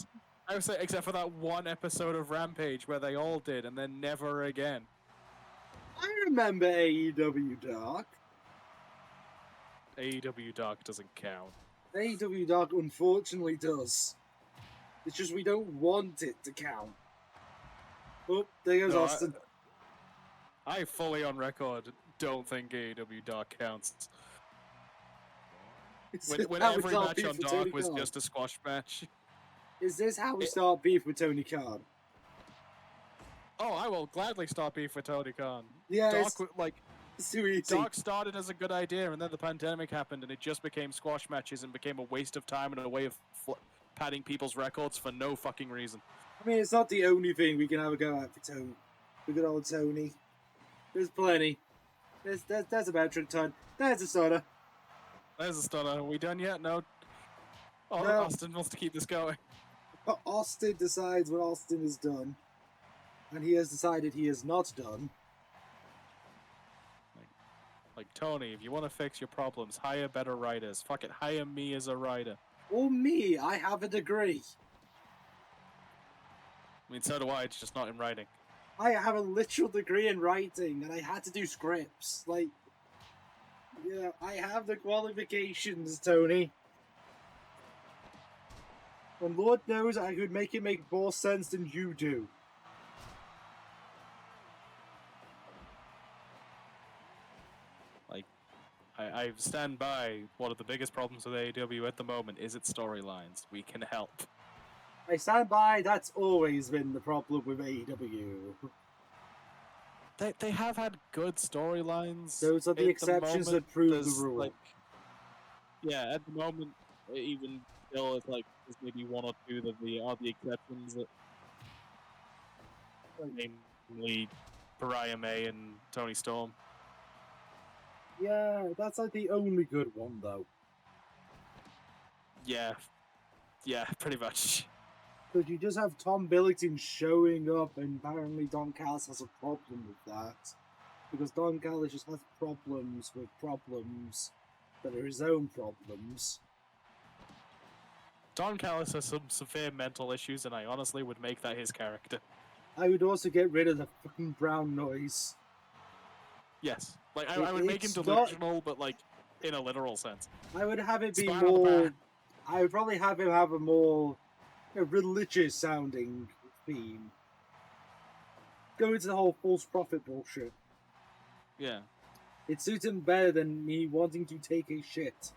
I would say, except for that one episode of Rampage where they all did, and then never again. I remember AEW Dark. AEW Dark doesn't count. AEW Dark unfortunately does. It's just we don't want it to count. Oh, there goes No, Austin. I fully on record don't think AEW Dark counts. When How we every start match beef on with Tony Dark was Khan? just a squash match. Is this how we It- start beef with Tony Khan? Oh, I will gladly start beef with Tony Khan. Yeah, Dark, like, it's too easy. Dark started as a good idea, and then the pandemic happened, and it just became squash matches and became a waste of time and a way of padding people's records for no fucking reason. I mean, it's not the only thing we can have a go at for Tony. For good old Tony. There's plenty. There's a metric ton. There's a starter. There's a stunner. Are we done yet? No. Oh, No. Austin wants to keep this going. But Austin decides when Austin is done. And he has decided he is not done. Like, Tony, if you want to fix your problems, hire better writers. Fuck it, hire me as a writer. Or me, I have a degree. I mean, so do I, it's just not in writing. I have a literal degree in writing, and I had to do scripts. Like, yeah, I have the qualifications, Tony. And Lord knows I could make it make more sense than you do. Like, I stand by one of the biggest problems with AEW at the moment is its storylines. We can help. I stand by, that's always been the problem with AEW. They have had good storylines. Those are the exceptions that prove the rule. Like, yeah, at the moment, even still, it's like there's maybe one or two that are the exceptions. That, namely, Pariah May and Tony Storm. Yeah, that's like the only good one, though. Yeah, pretty much. Because you just have Tom Billington showing up, and apparently Don Callis has a problem with that. Because Don Callis just has problems with problems that are his own problems. Don Callis has some severe mental issues, and I honestly would make that his character. I would also get rid of the fucking brown noise. Yes. Like, I would make him It's delusional, but, like, in a literal sense. I would have it be Spine on the more... back. I would probably have him have a more religious-sounding theme. Go into the whole false prophet bullshit. Yeah. It suits him better than me wanting to take a shit.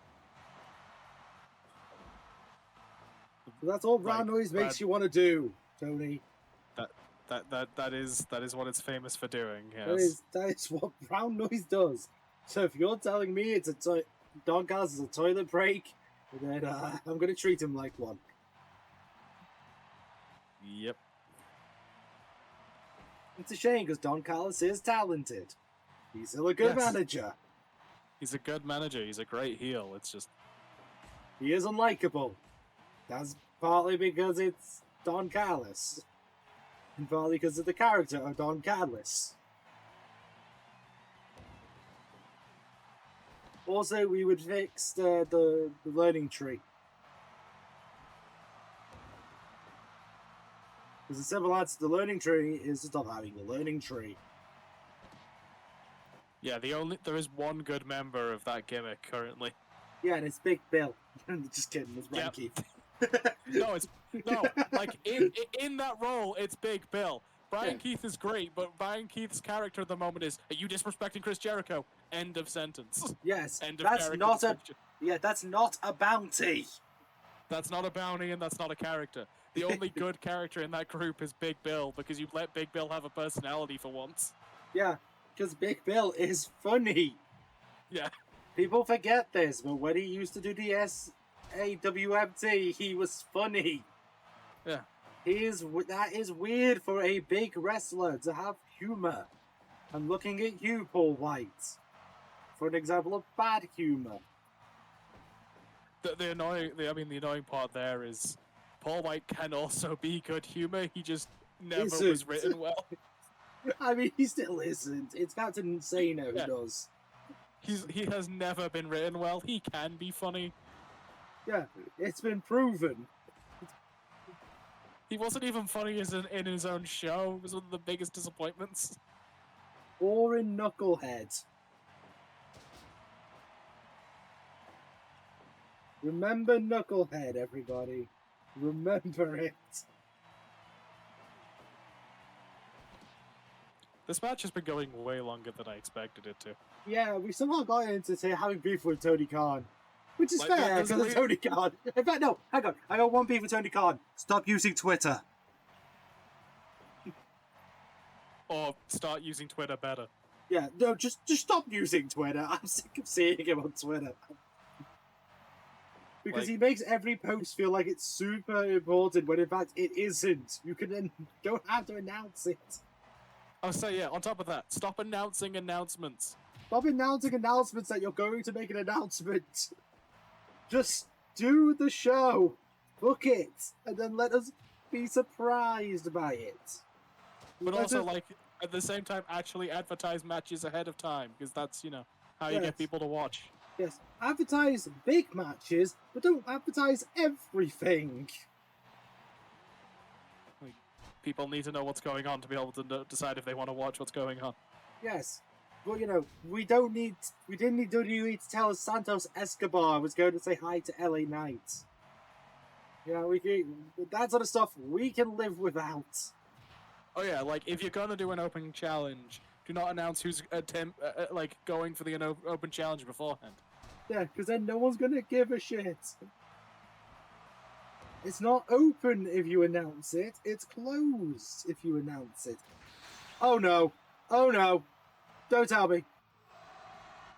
So that's all brown noise makes you want to do, Tony. That is what it's famous for doing. Yes. That is what brown noise does. So if you're telling me it's Don Callis is a toilet break, then I'm gonna treat him like one. Yep. It's a shame because Don Callis is talented. He's still a good manager. He's a good manager. He's a great heel. It's just he is unlikable. That's partly because it's Don Callis. And partly because of the character of Don Callis. Also, we would fix the learning tree. Because the simple answer to the learning tree is to stop having the learning tree. yeah. There is one good member of that gimmick currently. Yeah, and it's Big Bill. Just kidding, it's Brian Yep. Keith. Like in that role, it's Big Bill. Brian Keith is great, but Brian Keith's character at the moment is, are you disrespecting Chris Jericho? End of sentence. Yes, End of that's character not description. that's not a bounty. That's not a bounty, and that's not a character. The only good character in that group is Big Bill, because you've let Big Bill have a personality for once. Yeah, because Big Bill is funny. Yeah. People forget this, but when he used to do the SAWMT, he was funny. Yeah. That is weird for a big wrestler to have humor. I'm looking at you, Paul White, for an example of bad humor. The annoying part there is Paul White can also be good humor. He just never was written well. I mean, he still isn't. It's Captain Insano who does. He has never been written well. He can be funny. Yeah, it's been proven. He wasn't even funny in his own show. It was one of the biggest disappointments. Or in Knucklehead. Remember Knucklehead, everybody. Remember it. This match has been going way longer than I expected it to. Yeah, we somehow got into having beef with Tony Khan. Which is Like, fair, there's because of Tony Khan. In fact, no, hang on. I got one beef with Tony Khan. Stop using Twitter. Or start using Twitter better. Yeah, no, just stop using Twitter. I'm sick of seeing him on Twitter. Because he makes every post feel like it's super important, when in fact it isn't. You don't have to announce it. Oh, so yeah, on top of that, stop announcing announcements. Stop announcing announcements that you're going to make an announcement. Just do the show. Book it. And then let us be surprised by it. But also, like, at the same time, actually advertise matches ahead of time, because that's, how you get people to watch. Yes, advertise big matches, but don't advertise everything. Like, people need to know what's going on to be able to decide if they want to watch what's going on. Yes, but we didn't need WWE to tell us Santos Escobar was going to say hi to LA Knight. That sort of stuff we can live without. Oh yeah, like, if you're gonna do an open challenge, do not announce who's going for the open challenge beforehand. Yeah, because then no one's gonna give a shit. It's not open if you announce it. It's closed if you announce it. Oh no! Oh no! Don't tell me.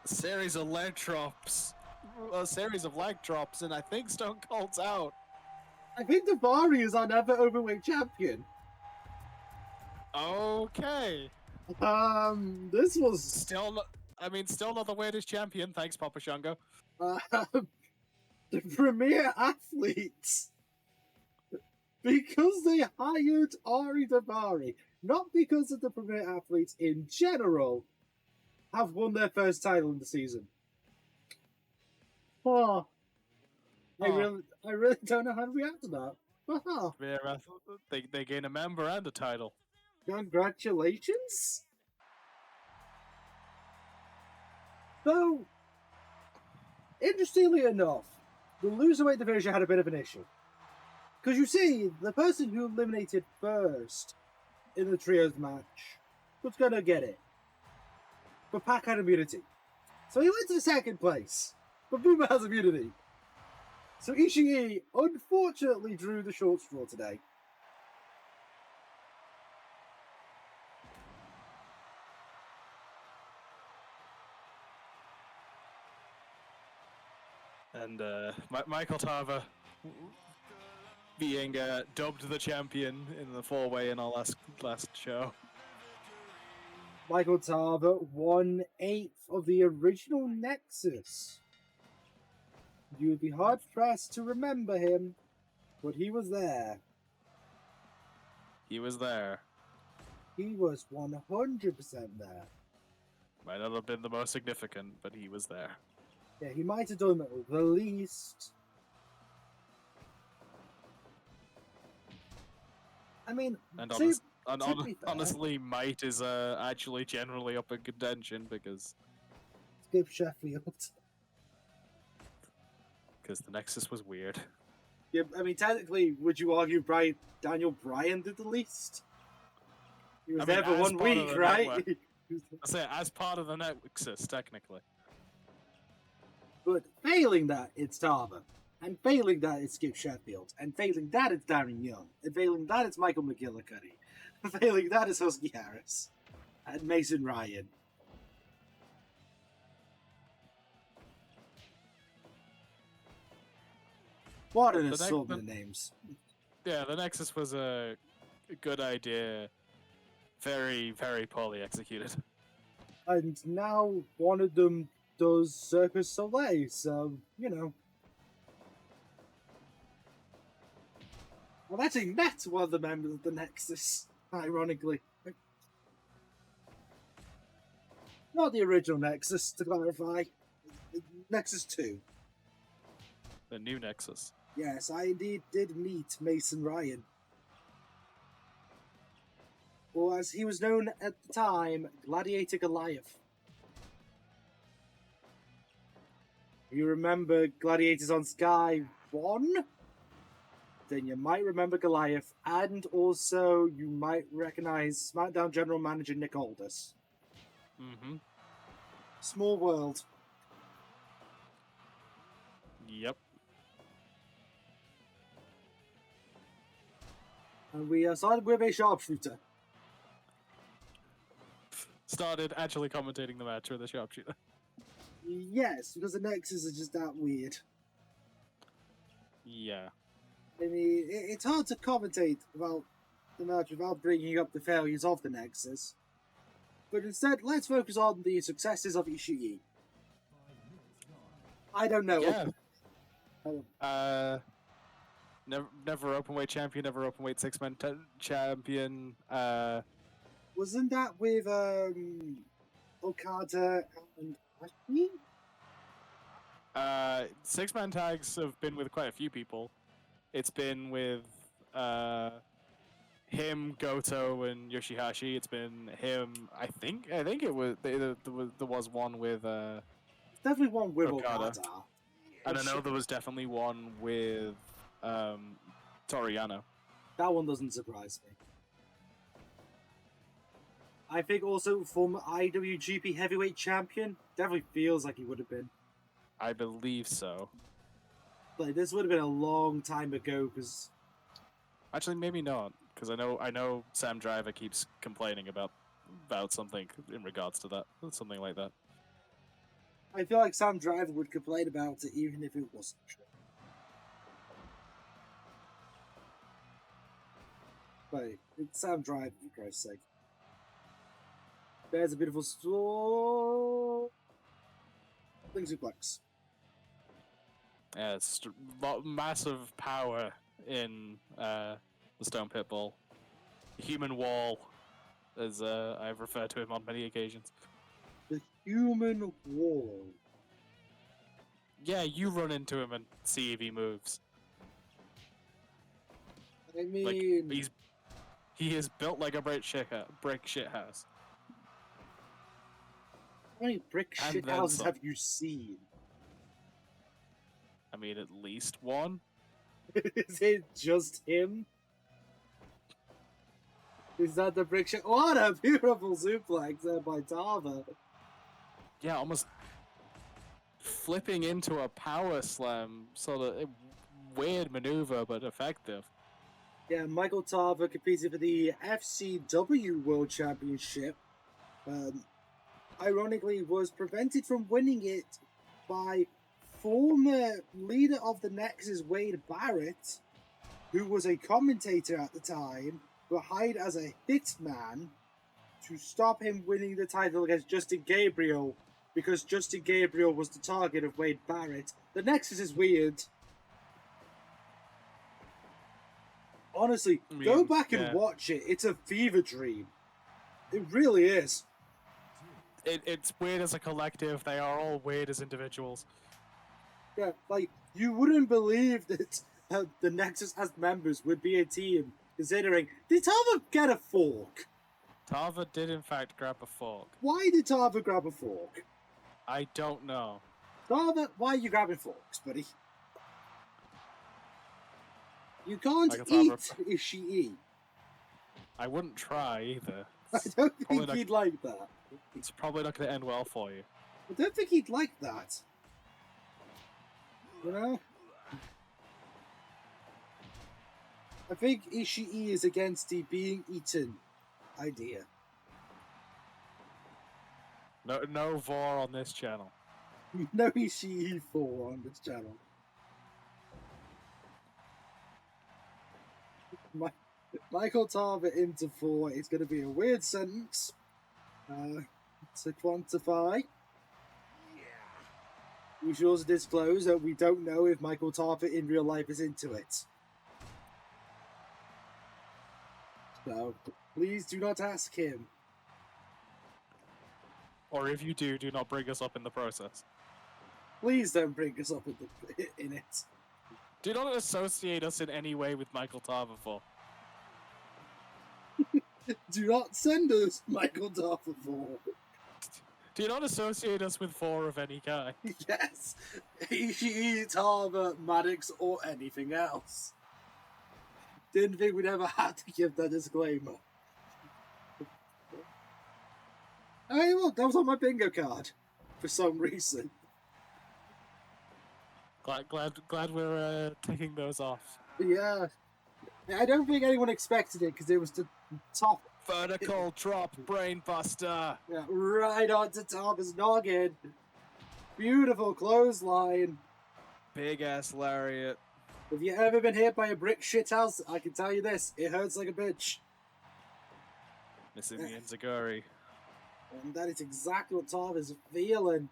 A series of leg drops, and I think Stone Cold's out. I think Davari is our never overweight champion. Okay. This was still not the weirdest champion. Thanks, Papa Shango. The premier athletes, because they hired Ari Davari, not because of the premier athletes in general, have won their first title in the season. Oh, I really don't know how to react to that. Oh. They gain a member and a title. Congratulations. Though, interestingly enough, the loserweight division had a bit of an issue. Because you see, the person who eliminated first in the trios match was going to get it. But Pac had immunity. So he went to second place. But Boomer has immunity. So Ishii unfortunately drew the short straw today. And Michael Tarver being dubbed the champion in the four-way in our last show. Michael Tarver, 1/8 of the original Nexus. You would be hard-pressed to remember him, but he was there. He was there. He was 100% there. Might not have been the most significant, but he was there. Yeah, he might have done the least. I mean, honestly, Might is actually generally up in contention because Skip Sheffield. Because the Nexus was weird. Yeah, I mean, technically, would you argue Daniel Bryan did the least? He was there for 1 week, right? I say as part of the Nexus, technically. But failing that, it's Tarver. And failing that, it's Skip Sheffield. And failing that, it's Darren Young. And failing that, it's Michael McGillicuddy. And failing that, it's Husky Harris. And Mason Ryan. What an assortment of names. Yeah, the Nexus was a good idea. Very, very poorly executed. And now one of them does Circus Soleil, so, I've actually met one of the members of the Nexus, ironically. Not the original Nexus, to clarify. Nexus 2. The new Nexus. Yes, I indeed did meet Mason Ryan. Or as he was known at the time, Gladiator Goliath. You remember Gladiators on Sky 1? then you might remember Goliath, and also you might recognize SmackDown General Manager Nick Aldis. Mm-hmm. Small world. Yep. And we started with a sharpshooter. Started actually commentating the match with a sharpshooter. Yes, because the Nexus is just that weird. Yeah. I mean, it's hard to commentate about the match without bringing up the failures of the Nexus. But instead, let's focus on the successes of Ishii. I don't know. Yeah. Never openweight champion, never openweight six-man champion. Wasn't that with Okada and Ashby? Six-man tags have been with quite a few people. It's been with him, Goto, and Yoshihashi. It's been him. I think it was there was one with Definitely one with Okada. And I know there was definitely one with Toriano. That one doesn't surprise me. I think also former IWGP Heavyweight Champion definitely feels like he would have been. I believe so. Like this would have been a long time ago, because actually maybe not, because I know Sam Driver keeps complaining about something in regards to that, something like that. I feel like Sam Driver would complain about it even if it wasn't true. But it's Sam Driver, for Christ's sake. There's a beautiful store. Thing suplex. Yeah, it's massive power in the Stone Pitbull. Human wall, as I've referred to him on many occasions. The human wall. Yeah, you run into him and see if he moves. I mean, like, he is built like a brick shit house. How many brick shit houses have you seen? I mean, at least one. Is it just him? Is that the brick shit? What a beautiful suplex there by Tava. Yeah, almost flipping into a power slam. Sort of weird maneuver, but effective. Yeah, Michael Tava competed for the FCW World Championship. Ironically, was prevented from winning it by former leader of the Nexus, Wade Barrett, who was a commentator at the time, but hired as a hitman to stop him winning the title against Justin Gabriel, because Justin Gabriel was the target of Wade Barrett. The Nexus is weird. Honestly, go back and watch it. It's a fever dream. It really is. It's weird as a collective. They are all weird as individuals. Yeah, like, you wouldn't believe that the Nexus as members would be a team, considering, did Tava get a fork? Tava did in fact grab a fork. Why did Tava grab a fork? I don't know. Tava, why are you grabbing forks, buddy? You can't eat Ishii. I wouldn't try either. I don't think he'd like that. It's probably not going to end well for you. I don't think he'd like that. You know? I think Ishii is against the being eaten idea. No vor on this channel. No Ishii 4 on this channel. Michael Tava into 4 is going to be a weird sentence to quantify. We should also disclose that we don't know if Michael Tava in real life is into it. So, please do not ask him. Or if you do not bring us up in the process. Please don't bring us up in it. Do not associate us in any way with Michael Tava for. Do not send us Michael Tava for. Do not associate us with 4 of any kind. Yes. Ishii, Tava, Maddox, or anything else. Didn't think we'd ever have to give that disclaimer. Hey, look, that was on my bingo card for some reason. Glad we're taking those off. Yeah. I don't think anyone expected it because it was the top. Vertical drop brainbuster. Yeah, right onto Thomas' noggin. Beautiful clothesline. Big ass lariat. Have you ever been hit by a brick shithouse? I can tell you this, it hurts like a bitch. Missing the enziguri. And that is exactly what Tom is feeling.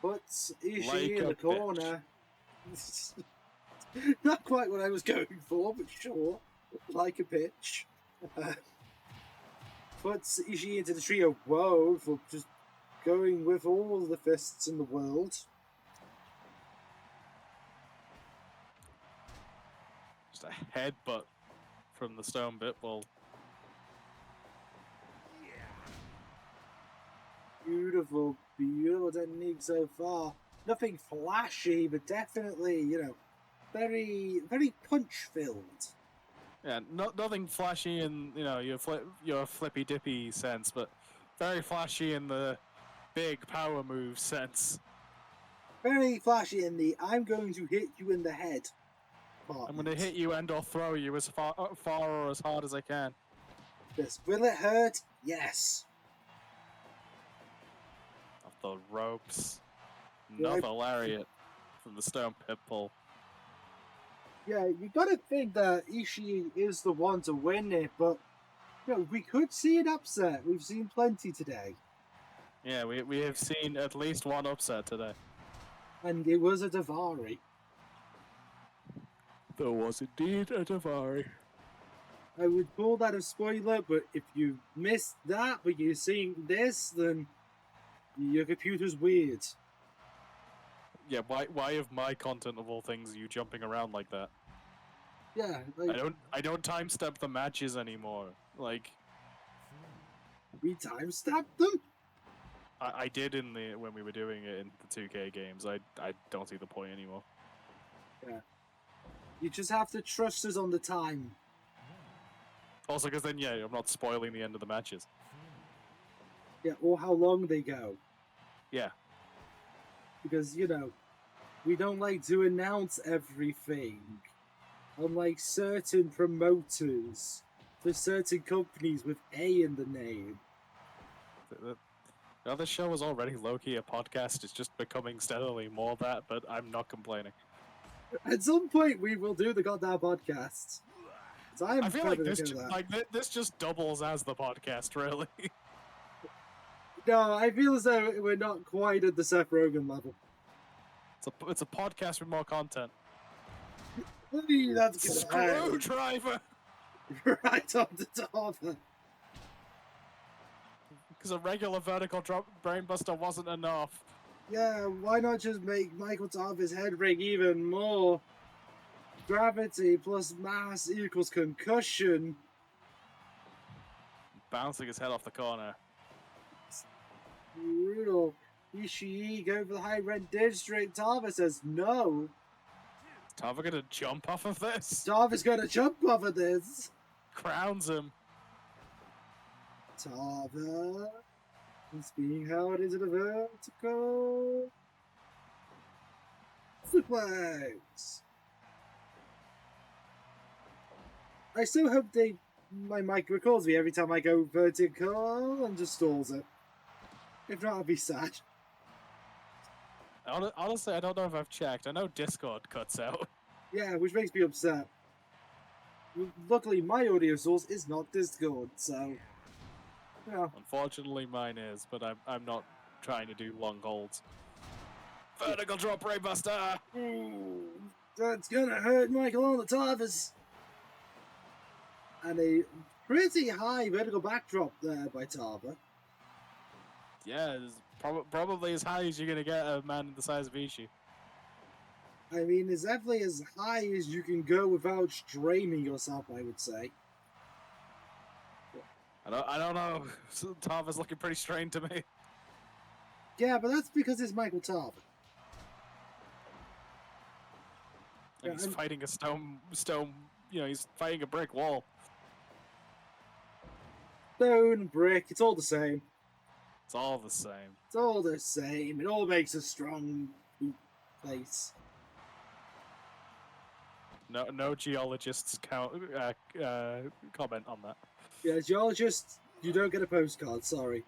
Puts Ishii Like in a the corner. Not quite what I was going for, but sure. Like a bitch. Puts Ishii into the trio. Whoa, for just going with all the fists in the world. Just a headbutt from the stone bit ball. Beautiful, beautiful technique so far. Nothing flashy, but definitely, you know, very, very punch-filled. Yeah, nothing flashy in your flippy dippy sense, but very flashy in the big power move sense. Very flashy in the I'm going to hit you in the head part. I'm going to hit you and/or throw you as far or as hard as I can. Yes. Will it hurt? Yes. Off the ropes. Yeah, Another lariat from the stone pit pull. Yeah, you gotta think that Ishii is the one to win it, but you know, we could see an upset. We've seen plenty today. Yeah, we have seen at least one upset today. And it was a Davari. There was indeed a Davari. I would call that a spoiler, but if you missed that, but you're seeing this, then your computer's weird. Yeah, why of my content of all things are you jumping around like that? Yeah, like, I don't time step the matches anymore. Like we time-stamped them? I did when we were doing it in the 2K games. I don't see the point anymore. Yeah. You just have to trust us on the time. Also, because then I'm not spoiling the end of the matches. Yeah, or how long they go. Yeah. Because, you know, we don't like to announce everything. Unlike certain promoters for certain companies with A in the name. The other show was already low-key a podcast. It's just becoming steadily more that, but I'm not complaining. At some point, we will do the goddamn podcast. So I feel like this just doubles as the podcast, really. No, I feel as though we're not quite at the Seth Rogen level. It's a podcast with more content. Hey, that's Screwdriver! Right on the top. Because a regular vertical drop brainbuster wasn't enough. Yeah, why not just make Michael Tarver's head ring even more? Gravity plus mass equals concussion. Bouncing his head off the corner. Brutal. Ishii go for the high red district. Tarver says no. Is Tarver gonna jump off of this? Tarver's gonna jump off of this. Crowns him. Tarver is being held into the vertical suplex. I still hope my mic records me every time I go vertical and just stalls it. If not, I'll be sad. Honestly, I don't know if I've checked. I know Discord cuts out. Yeah, which makes me upset. Luckily, my audio source is not Discord, so... Yeah. Unfortunately, mine is, but I'm not trying to do long holds. Vertical drop brainbuster! That's gonna hurt Michael on the Tarvers. And a pretty high vertical backdrop there by Tarver. Yeah, it's probably as high as you're gonna get a man the size of Ishii. I mean, it's definitely as high as you can go without straining yourself, I would say. I don't know. Tarver's looking pretty strained to me. Yeah, but that's because it's Michael Tarver. And he's fighting a stone he's fighting a brick wall. Stone, brick, it's all the same. It's all the same. It's all the same. It all makes a strong place. No geologists comment on that. Yeah, geologist, you don't get a postcard, sorry.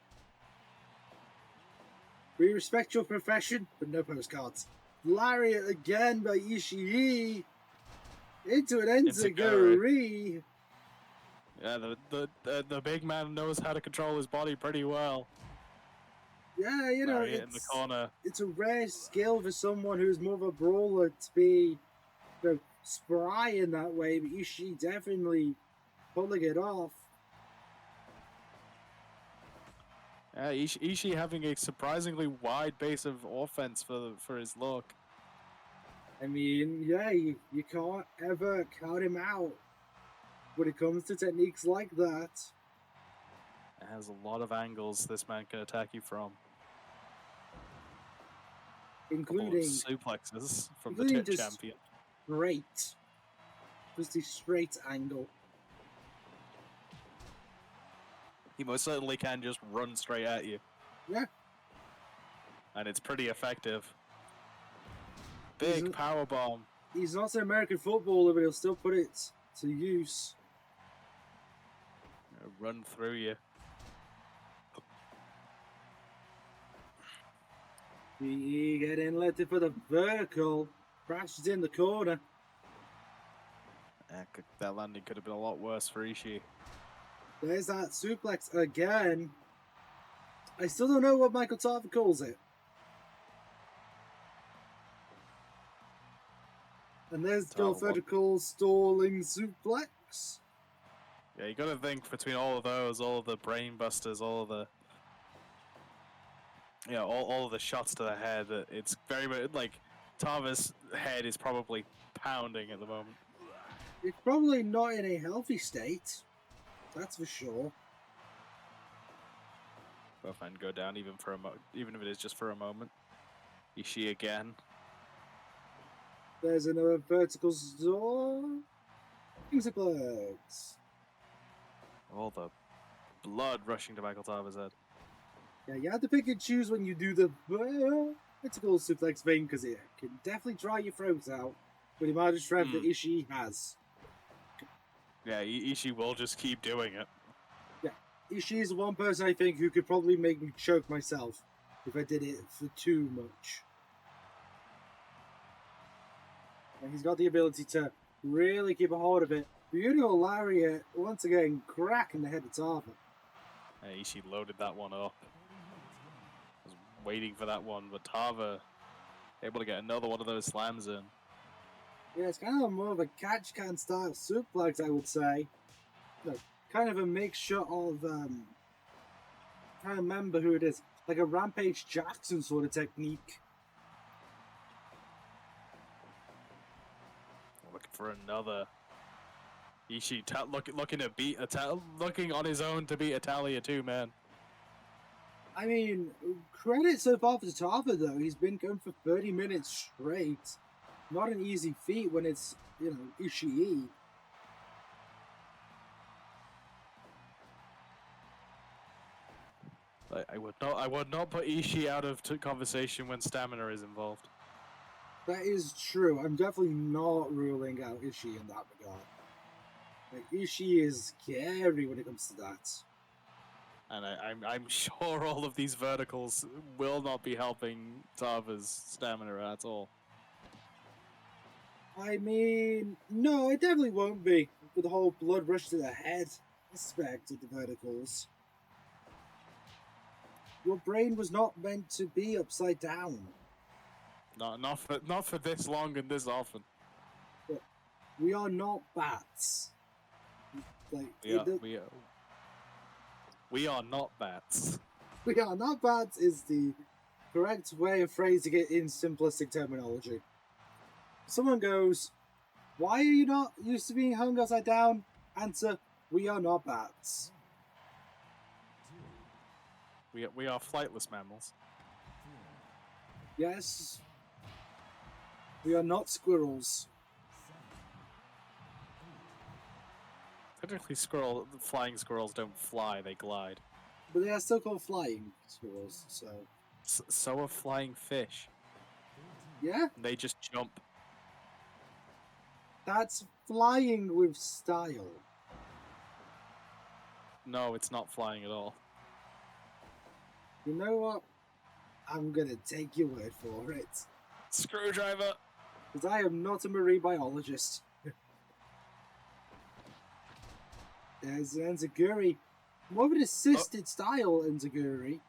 We respect your profession, but no postcards. Lariat again by Ishii. Into an enziguri. Yeah, the big man knows how to control his body pretty well. Yeah, Lariat in the corner. It's a rare skill for someone who's more of a brawler to be spry in that way, but Ishii definitely pulling it off. Yeah, Ishii having a surprisingly wide base of offense for his look. I mean, yeah, you can't ever count him out when it comes to techniques like that. It has a lot of angles this man can attack you from. Including suplexes from the tip champion. Straight. Just the straight angle. He most certainly can just run straight at you. Yeah. And it's pretty effective. Big power bomb. He's not an American footballer, but he'll still put it to use. Run through you. He getting let for the vertical. Crashes in the corner. That landing could have been a lot worse for Ishii. There's that suplex again. I still don't know what Michael Tarver calls it. And there's the vertical stalling suplex. Yeah, you gotta think between all of those, all of the brain busters, all of the all of the shots to the head. It's very much like Tarver's head is probably pounding at the moment. It's probably not in a healthy state. That's for sure. Both men go down even if it is just for a moment. Ishii again. There's another vertical door. Suplex. All the blood rushing to Michael Tarver's head. Yeah, you have to pick and choose when you do the vertical suplex thing because it can definitely dry your throat out with the amount of strength that Ishii has. Yeah, Ishii will just keep doing it. Yeah, Ishii is the one person I think who could probably make me choke myself if I did it for too much. And he's got the ability to really keep a hold of it. Beautiful lariat, once again, cracking the head of Tarver. Ishii loaded that one up. Was waiting for that one, but Tarver able to get another one of those slams in. Yeah, it's kind of more of a catch-can style suplex, I would say. Kind of a mixture of, I can't remember who it is, like a Rampage Jackson sort of technique. Looking for another. Ishii looking to beat looking on his own to beat Italia too, man. I mean, credit so far for Tarver though. He's been going for 30 minutes straight. Not an easy feat when it's, Ishii. I would not put Ishii out of conversation when stamina is involved. That is true. I'm definitely not ruling out Ishii in that regard. Like, Ishii is scary when it comes to that. And I'm sure all of these verticals will not be helping Tarver's stamina at all. I mean, no, it definitely won't be. With the whole blood rush to the head aspect of the verticals. Your brain was not meant to be upside down. Not for this long and this often. But we are not bats. Like we are not bats. We are not bats is the correct way of phrasing it in simplistic terminology. Someone goes, "Why are you not used to being hung upside down?" Answer, "We are not bats." We are flightless mammals. Yes. We are not squirrels. Technically, flying squirrels don't fly; they glide. But they are still called flying squirrels, so... So are flying fish. Yeah? They just jump. That's flying with style. No, it's not flying at all. You know what? I'm gonna take your word for it. Screwdriver! Because I am not a marine biologist. There's an enziguri. More of an assisted style enziguri.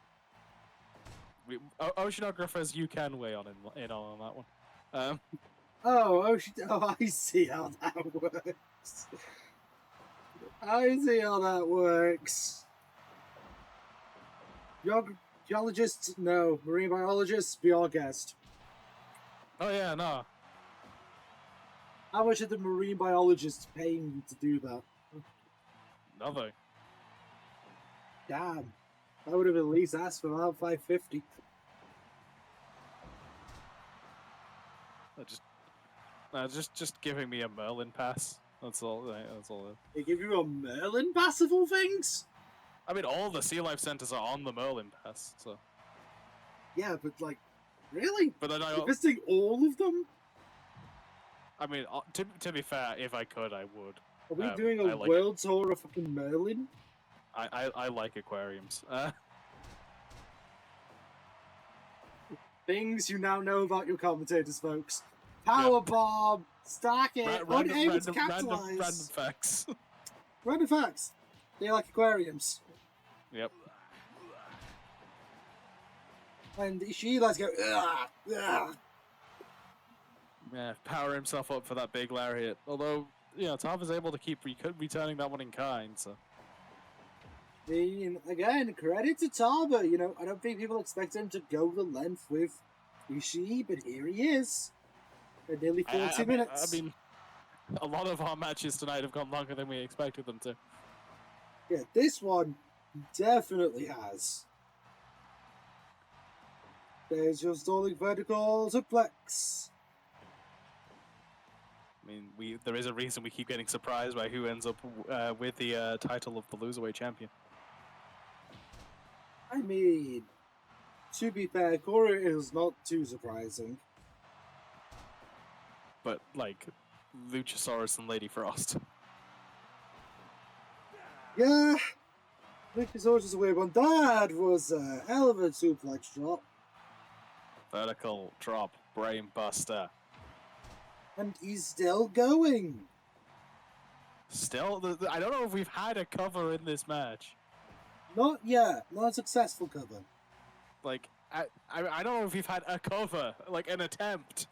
Oceanographers, you can weigh in on that one. Oh, I see how that works. I see how that works. Geologists, no. Marine biologists, be our guest. Oh yeah, no. How much are the marine biologists paying you to do that? Nothing. Damn. I would have at least asked for about $550. Just giving me a Merlin pass. That's all. That's all. They give you a Merlin pass of all things? I mean, all the Sea Life centers are on the Merlin pass, so. Yeah, but like, really? But then You're visiting all of them? I mean, to be fair, if I could, I would. Are we doing a world tour of fucking Merlin? I like aquariums. Things you now know about your commentators, folks. Power bomb, stack it, unable to capitalize. Random facts. Random facts. They like aquariums. Yep. And she likes to go, ugh, ugh. Yeah, power himself up for that big lariat. Although, you know, Tav is able to keep returning that one in kind, so. I mean, again, credit to Taba. You know, I don't think people expect him to go the length with Ishii, but here he is. For nearly 40 minutes. I mean, a lot of our matches tonight have gone longer than we expected them to. Yeah, this one definitely has. There's your stalling vertical suplex. I mean, there is a reason we keep getting surprised by who ends up with the title of the Loserweight Champion. I mean, to be fair, Corey is not too surprising. But, like, Luchasaurus and Lady Frost. Yeah, Luchasaurus is a weird one. That was a hell of a suplex drop. Vertical drop, brain buster. And he's still going. Still, I don't know if we've had a cover in this match. Not yet. Not a successful cover. Like, I don't know if we've had a cover, like an attempt.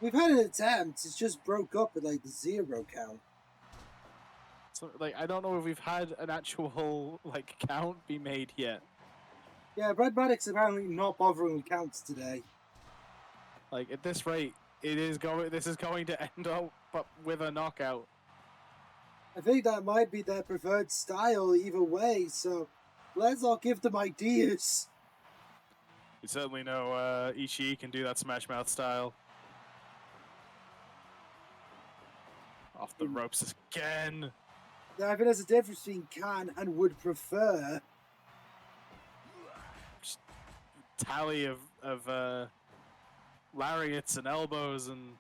We've had an attempt. It's just broke up at like the 0 count. So, like, I don't know if we've had an actual like count be made yet. Yeah, Brad Maddox apparently not bothering with counts today. Like, at this rate, this is going to end up with a knockout. I think that might be their preferred style either way, so let's all give them ideas. We certainly know Ishii can do that Smash Mouth style. Off the ropes again. I think there's a difference between can and would prefer. Just tally of lariats and elbows and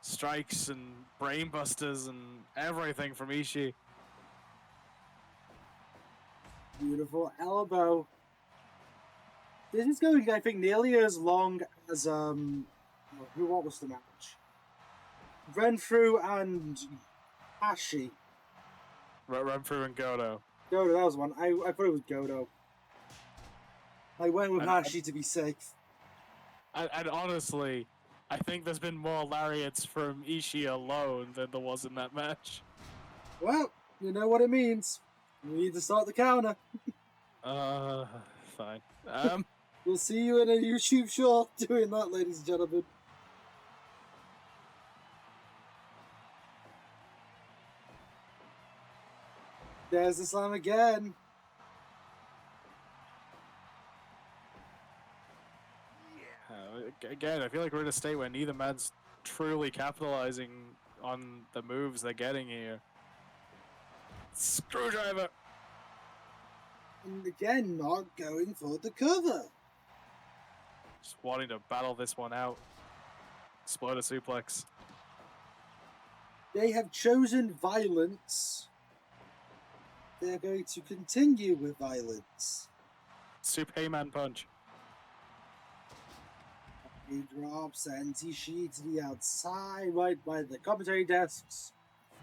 strikes and brainbusters and everything from Ishii. Beautiful elbow. This is going, I think, nearly as long as what was the match? Renfrew and Hashi. Renfrew and Goto. Goto, that was one. I thought it was Goto. I went with Hashi to be safe. And honestly, I think there's been more lariats from Ishii alone than there was in that match. Well, you know what it means. We need to start the counter. Fine. We'll see you in a YouTube short doing that, ladies and gentlemen. There's the slam again. Again, I feel like we're in a state where neither man's truly capitalizing on the moves they're getting here. Screwdriver. And again, not going for the cover. Just wanting to battle this one out. Exploder suplex. They have chosen violence. They're going to continue with violence. Superman punch. He drops and he to the outside, right by the commentary desks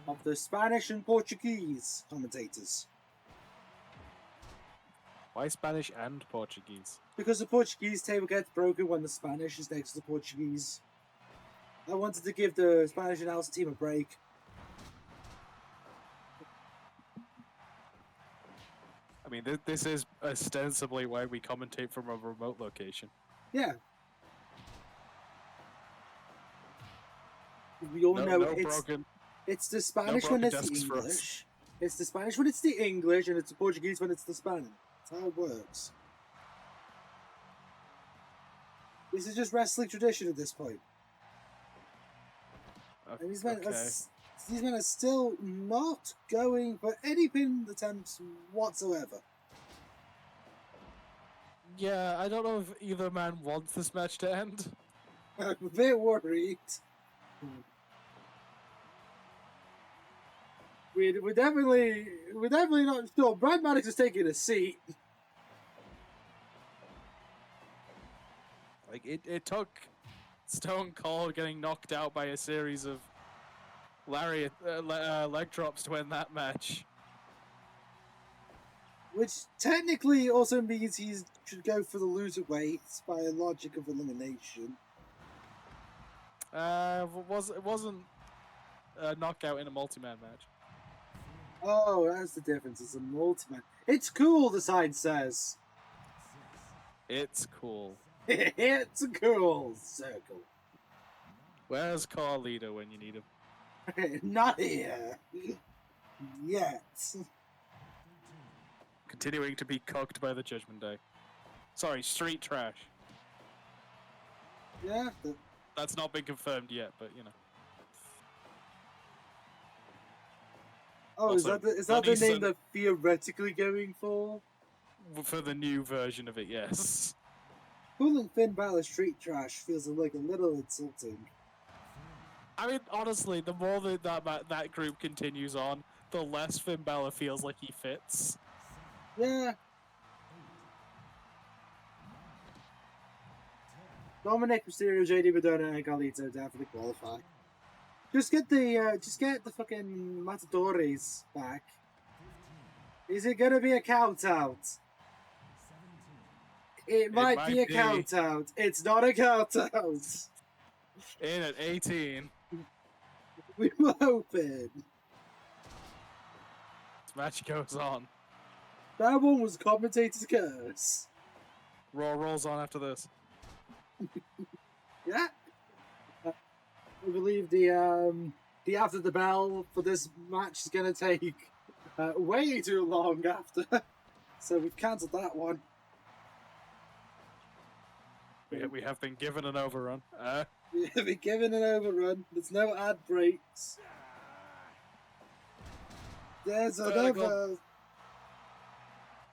of the Spanish and Portuguese commentators. Why Spanish and Portuguese? Because the Portuguese table gets broken when the Spanish is next to the Portuguese. I wanted to give the Spanish announcer team a break. I mean, this is ostensibly why we commentate from a remote location. Yeah. We all know it's the Spanish when it's the English. It's the Spanish when it's the English, and it's the Portuguese when it's the Spanish. That's how it works. This is just wrestling tradition at this point. And these men are still not going for any pin attempts whatsoever. Yeah, I don't know if either man wants this match to end. I'm a bit worried. We're definitely not sure. Brad Maddox is taking a seat. Like it took Stone Cold getting knocked out by a series of leg drops to win that match. Which technically also means he should go for the loser weights by a logic of elimination. It wasn't a knockout in a multi-man match. Oh, that's the difference. It's a multi-man. It's cool, the sign says. It's cool. It's cool. Circle. Where's Carlito when you need him? Not here. Yet. Continuing to be cooked by the Judgment Day. Sorry, Street Trash. Yeah. That's not been confirmed yet, but you know. Oh, also, is that the name they're theoretically going for? For the new version of it, yes. Calling Finn Balor Street Trash feels like a little insulting. I mean, honestly, the more that group continues on, the less Finn Balor feels like he fits. Yeah. Dominic Mysterio, JD Madonna, and Carlito definitely qualify. Just get the fucking Matadores back. Is it gonna be a count out? It might be a count out. It's not a count out. In at 18. We were hoping. This match goes on. That one was commentator's curse. Raw rolls on after this. Yeah. I believe the after the bell for this match is gonna take way too long after, so we've cancelled that one. We have been given an overrun. We have been given an overrun. There's no ad breaks. There's another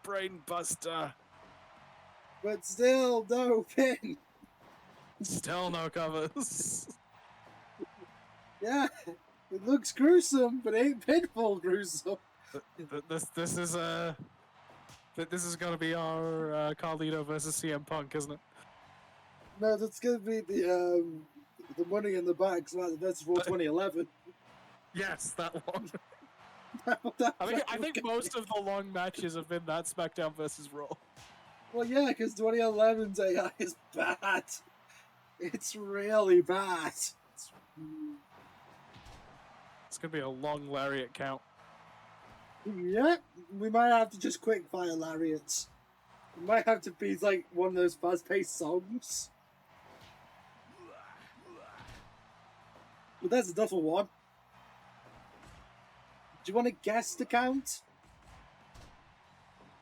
brain buster, but still no pin. Still no covers. Yeah, it looks gruesome, but ain't pinfall gruesome. This is gonna be our Carlito versus CM Punk, isn't it? No, that's gonna be the Money in the Bank versus Raw 2011. Yes, that one. I think most of the long matches have been that SmackDown versus Raw. Well, yeah, because 2011's AI is bad. It's really bad. It's gonna be a long lariat count. Yeah, we might have to just quick fire lariats. It might have to be like one of those fast-paced songs. But that's a duffel one. Do you want to guess the count?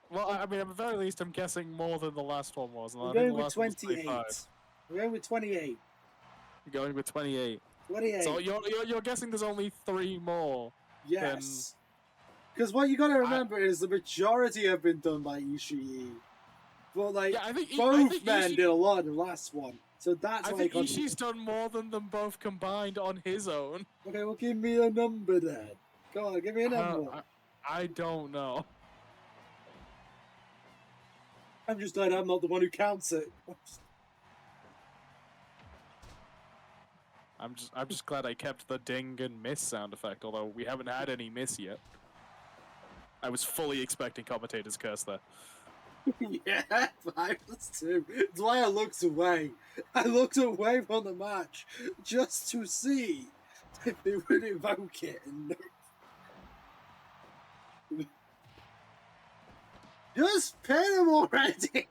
Well, I mean, at the very least, I'm guessing more than the last one was. We're going with 28. We're going with 28. You're going with 28. 28. So you're guessing there's only 3 more. Yes. Because what you got to remember is the majority have been done by Ishii. But, like, Yeah, I think both men Ishii, did a lot in the last one. So that's I why think Ishii's done more than them both combined on his own. Okay, well, give me a number then. Go on, give me a number. I don't know. I'm just glad I'm not the one who counts it. I'm just glad I kept the ding and miss sound effect, although we haven't had any miss yet. I was fully expecting commentators curse there. Yeah, I was too. That's why I looked away. I looked away from the match just to see if they would invoke it. And just pin him already.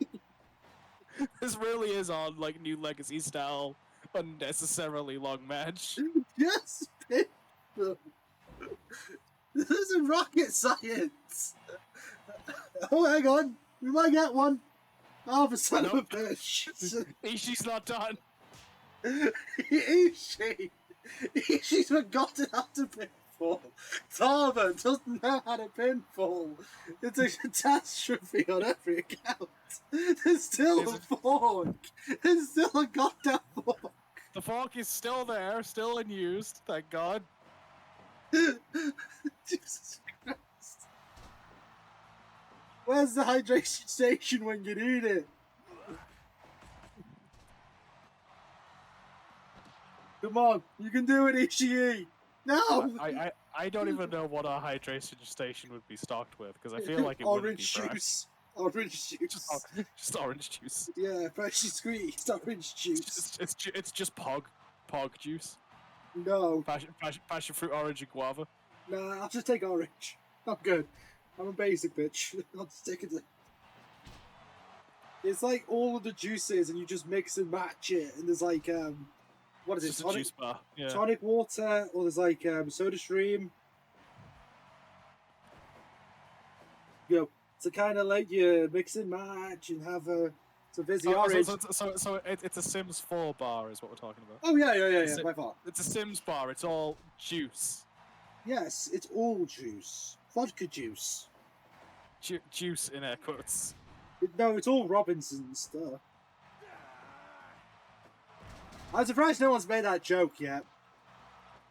This really is on like New Legacy style, unnecessarily long match. Just pin them. This isn't rocket science. Oh, hang on. We might get one. Oh, the son of a bitch. Ishii's not done. Ishii's forgotten how to pinfall. Tava doesn't know how to pinfall. It's a catastrophe on every account. There's still a fork. There's still a goddamn fork. The fork is still there, still unused, thank God. Jesus Christ. Where's the hydration station when you need it? Come on, you can do it, Ishii. No. I don't even know what our hydration station would be stocked with because I feel like it wouldn't be juice. Orange juice. Just orange juice. Yeah, freshly squeezed orange juice. It's just pog juice. No. Passion fruit, orange, and guava. Nah, I'll just take orange. I'm good. I'm a basic bitch. I'll stick it. It's like all of the juices, and you just mix and match it. And there's like what is it? Just a juice bar. Yeah. Tonic water, or there's like soda stream. You know, so kind of like you mix and match and have a. So there's the orange. So it's a Sims 4 bar, is what we're talking about. Oh yeah, by far. It's a Sims bar. It's all juice. Yes, it's all juice. Vodka juice. Juice in air quotes. No, it's all Robinson's stuff. I'm surprised no one's made that joke yet.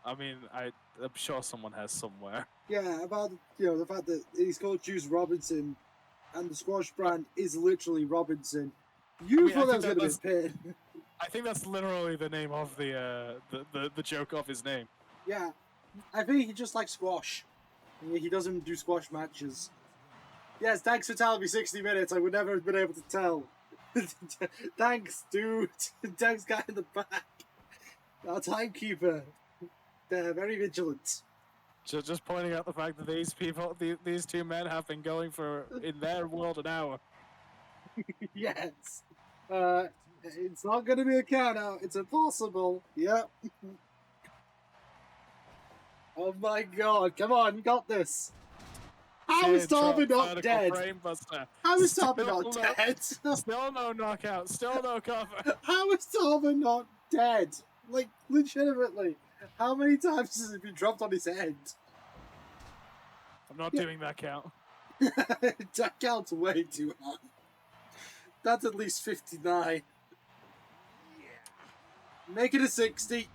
I mean, I'm sure someone has somewhere. Yeah, about the fact that he's called Juice Robinson, and the squash brand is literally Robinson. You thought that was going to be a pin. I think that's literally the name of the joke of his name. Yeah, I think he just likes squash. He doesn't do squash matches. Yes, thanks for telling me 60 minutes. I would never have been able to tell. Thanks, dude. Thanks, guy in the back. Our timekeeper. They're very vigilant. Just pointing out the fact that these two men have been going for, in their world, an hour. Yes. It's not going to be a count out. It's impossible. Yep. Oh my god. Come on, you got this. How is Tava not dead? How is Tava not dead? Still no knockout. Still no cover. How is Tava not dead? Like, legitimately. How many times has he been dropped on his head? I'm not doing that count. That count's way too high. That's at least 59. Make it a 60.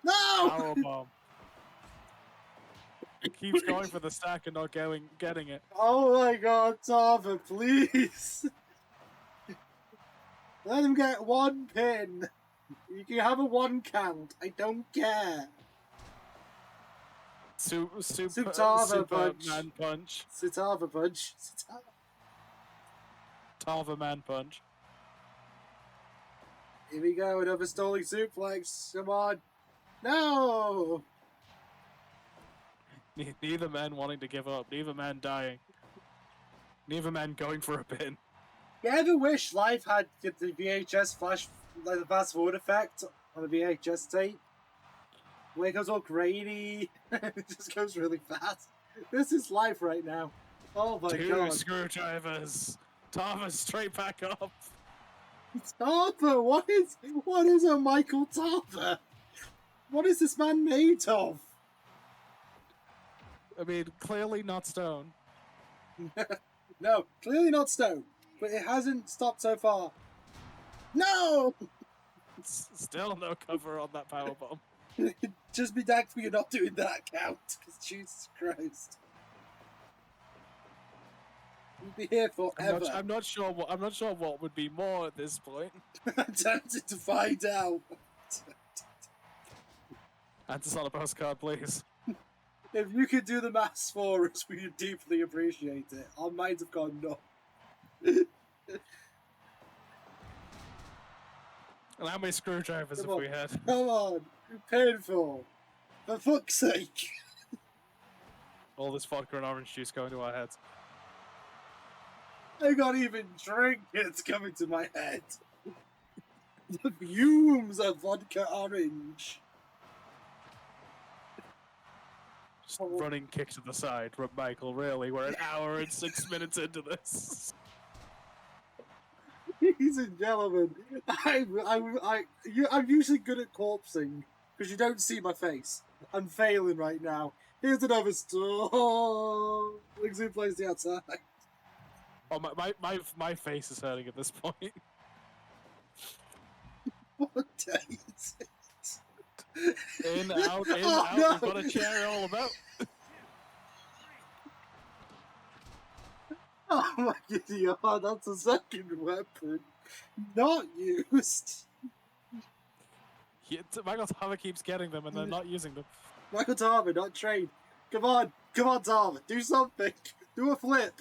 No! Powerbomb. He keeps going for the stack and not getting it. Oh my god, Tava, please! Let him get one pin. You can have a one count. I don't care. Super punch. Man punch. Sutava punch. Tava man punch. Here we go, another stalling suplex. Come on. No! Neither man wanting to give up. Neither man dying. Neither man going for a pin. You ever wish life had the VHS flash, like the fast forward effect on a VHS tape? Where it goes all grainy, it just goes really fast. This is life right now. Oh my god. 2 screwdrivers. Tava straight back up. Tava, what is a Michael Tava? What is this man made of? I mean, clearly not Stone. No, clearly not Stone, but it hasn't stopped so far. No! Still no cover on that powerbomb. Just be thankful you're not doing that count, because Jesus Christ. We'd be here forever. I'm not sure what would be more at this point. I'm tempted to find out. Answers on a postcard, please. If you could do the maths for us, we would deeply appreciate it. Our minds have gone numb. And how many screwdrivers have we had? Come on, painful. For fuck's sake. All this vodka and orange juice going to our heads. I can't even drink it's coming to my head. The fumes of vodka orange. Just running kick to the side from Michael, really. We're an hour and 6 minutes into this. Ladies and gentlemen, I'm usually good at corpsing, because you don't see my face. I'm failing right now. Here's another storm. Looks who plays the outside. Oh, my face is hurting at this point. What day is it? In, out, in, Oh, out. no. We've got a chair all about. Oh my god, that's a second weapon. Not used. Michael Tava keeps getting them and they're not using them. Michael Tarver, not trained. Come on, Tarver, do something. Do a flip.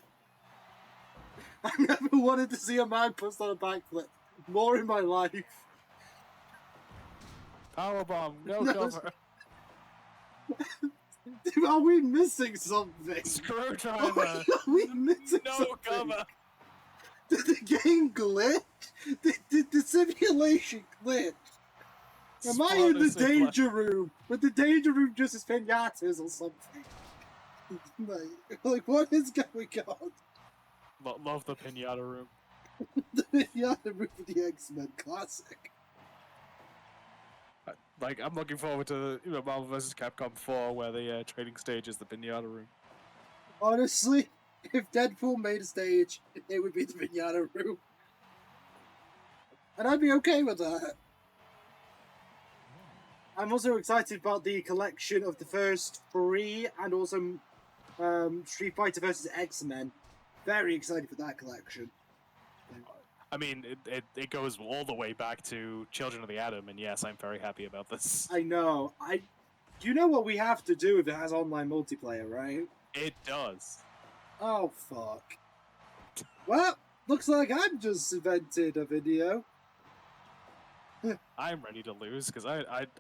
I never wanted to see a man post on a backflip more in my life. Powerbomb, no No. cover. Are we missing something? Screwdriver. Are we missing No something? cover. Did the game glitch? Did the simulation glitch? Am I in the danger room? But the danger room just is pinatas or something. Like what is going on? Love the pinata room. The pinata room of the X-Men classic. Like, I'm looking forward to Marvel vs. Capcom 4, where the training stage is the pinata room. Honestly, if Deadpool made a stage, it would be the pinata room. And I'd be okay with that. I'm also excited about the collection of the first 3 and also Street Fighter vs. X-Men. Very excited for that collection. I mean, it goes all the way back to Children of the Atom, and yes, I'm very happy about this. I know. You know what we have to do if it has online multiplayer, right? It does. Oh, fuck. Well, looks like I've just invented a video. I'm ready to lose, because I've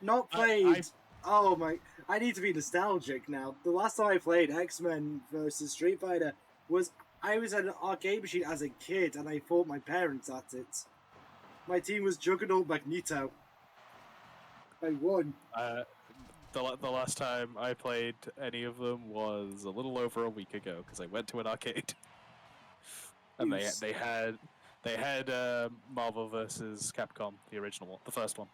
not played... Oh my... I need to be nostalgic now. The last time I played X-Men vs. Street Fighter was... I was at an arcade machine as a kid, and I fought my parents at it. My team was Juggernaut Magneto. I won. The last time I played any of them was a little over a week ago, because I went to an arcade. And they had Marvel vs. Capcom, the original one, the first one.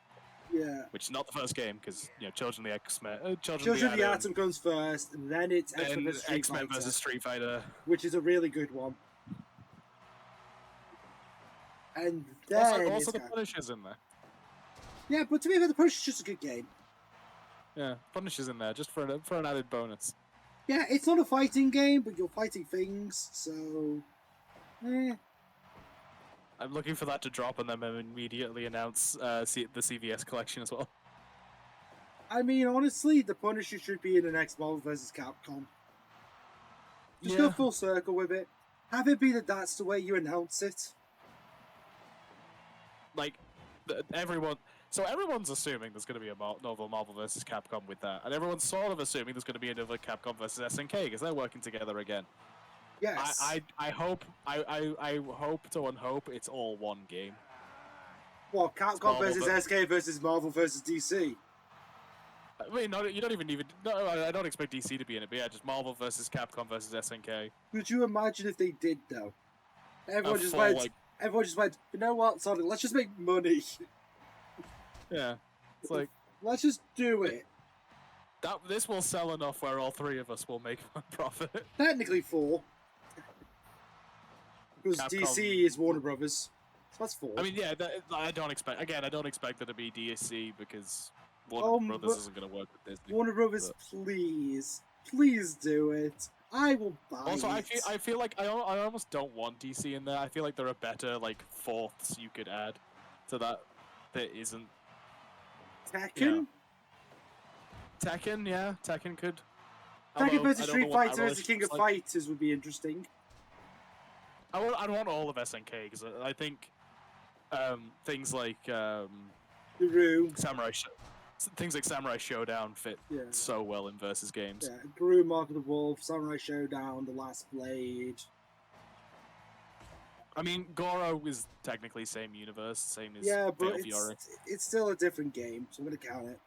Yeah. Which is not the first game, because Children of the X-Men, Children of the Atom comes first, and then it's X-Men vs. Street Fighter, which is a really good one. And then also the Punisher's in there. Yeah, but to me, the Punisher's just a good game. Yeah, Punisher's in there just for an added bonus. Yeah, it's not a fighting game, but you're fighting things, so. I'm looking for that to drop and then immediately announce the CVS collection as well. I mean, honestly, the Punisher should be in the next Marvel vs. Capcom. Just go full circle with it. Have it be that's the way you announce it. Like, everyone's assuming there's going to be a novel Marvel vs. Capcom with that, and everyone's sort of assuming there's going to be another Capcom vs. SNK because they're working together again. Yes. I hope it's all one game. What, Capcom vs. SK versus Marvel vs. DC? I mean, you don't even need. No, I don't expect DC to be in it, but yeah, just Marvel vs. Capcom vs. SNK. Could you imagine if they did, though? Everyone just went, you know what, Sonic, let's just make money. Yeah. It's like... Let's just do it. This will sell enough where all three of us will make a profit. Technically 4. Because Capcom- DC is Warner Brothers. So that's 4. I mean, yeah, I don't expect it to be DSC because Warner Brothers isn't going to work with Disney. Warner Brothers, please. Please do it. I will buy Also, it. I feel like I almost don't want DC in there. I feel like there are better like fourths you could add to that isn't. Tekken? You know. Tekken, yeah, Tekken could. Tekken versus Street Fighter versus King of Fighters would be interesting. I want all of SNK because I think things like things like Samurai Showdown fit so well in versus games. Yeah, Guru, Mark of the Wolf, Samurai Showdown, The Last Blade. I mean, Goro is technically same universe, same as but Fury. It's still a different game, so I'm going to count it.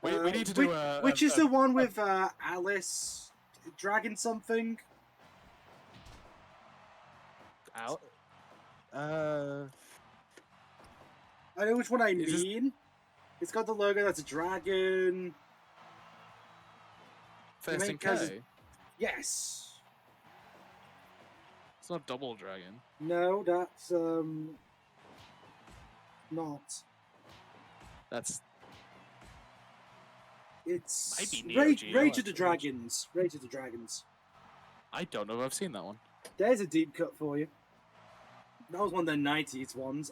We need to do which is the one with Alice, Dragon something? I know which one I mean. It's got the logo that's a dragon. First in K? Yes. It's not Double Dragon. No, that's not. It's Rage of the Dragons. Rage of the Dragons. I don't know if I've seen that one. There's a deep cut for you. That was one of the 90s ones.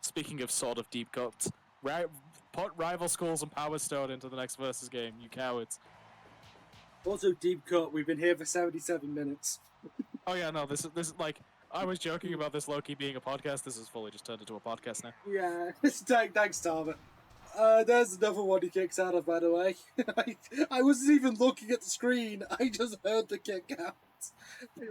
Speaking of sort of deep cuts, put Rival Schools and Power Stone into the next versus game, you cowards. Also deep cut, we've been here for 77 minutes. Oh yeah, no, this is like, I was joking about this low-key being a podcast, this is fully just turned into a podcast now. Yeah, thanks, Tava. There's another one he kicks out of, by the way. I wasn't even looking at the screen, I just heard the kick out. Yeah.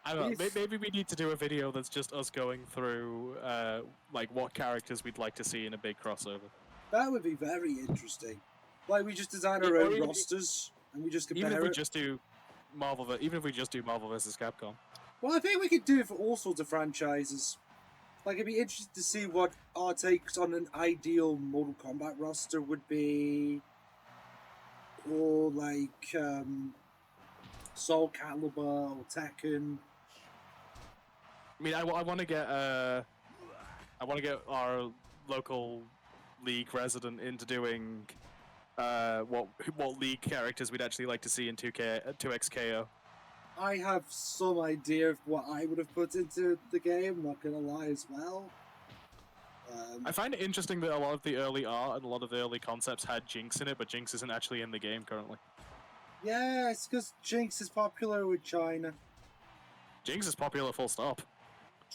I don't know, maybe we need to do a video that's just us going through like what characters we'd like to see in a big crossover. That would be very interesting. Like we just design our own rosters and we just compare even if we just do Marvel vs. Capcom. Well, I think we could do it for all sorts of franchises. Like it'd be interesting to see what our takes on an ideal Mortal Kombat roster would be, or like Soul Calibur or Tekken. I mean, I want to get our local league resident into doing what league characters we'd actually like to see in 2XKO. I have some idea of what I would have put into the game, not gonna lie as well. I find it interesting that a lot of the early art and a lot of the early concepts had Jinx in it, but Jinx isn't actually in the game currently. Yeah, it's because Jinx is popular with China. Jinx is popular full stop.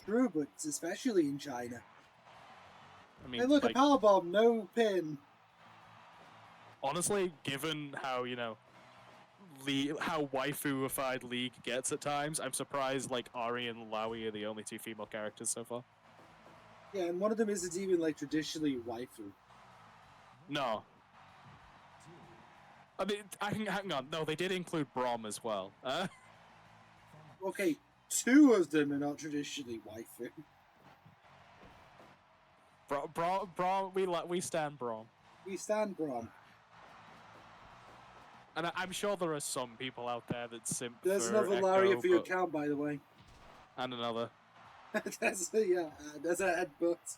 True, but especially in China. I mean, hey, look, like, a powerbomb, no pin. Honestly, given how, you know, how waifu-ified League gets at times, I'm surprised, like, Ari and Laui are the only two female characters so far. Yeah, and one of them isn't even, like, traditionally waifu. No. I mean, hang on. No, they did include Braum as well. Okay, two of them are not traditionally waifu. Braum, we stand Braum. We stand Braum. And I'm sure there are some people out there that simp There's for another Echo, Lariat for your account, by the way. And another. There's a headbutt.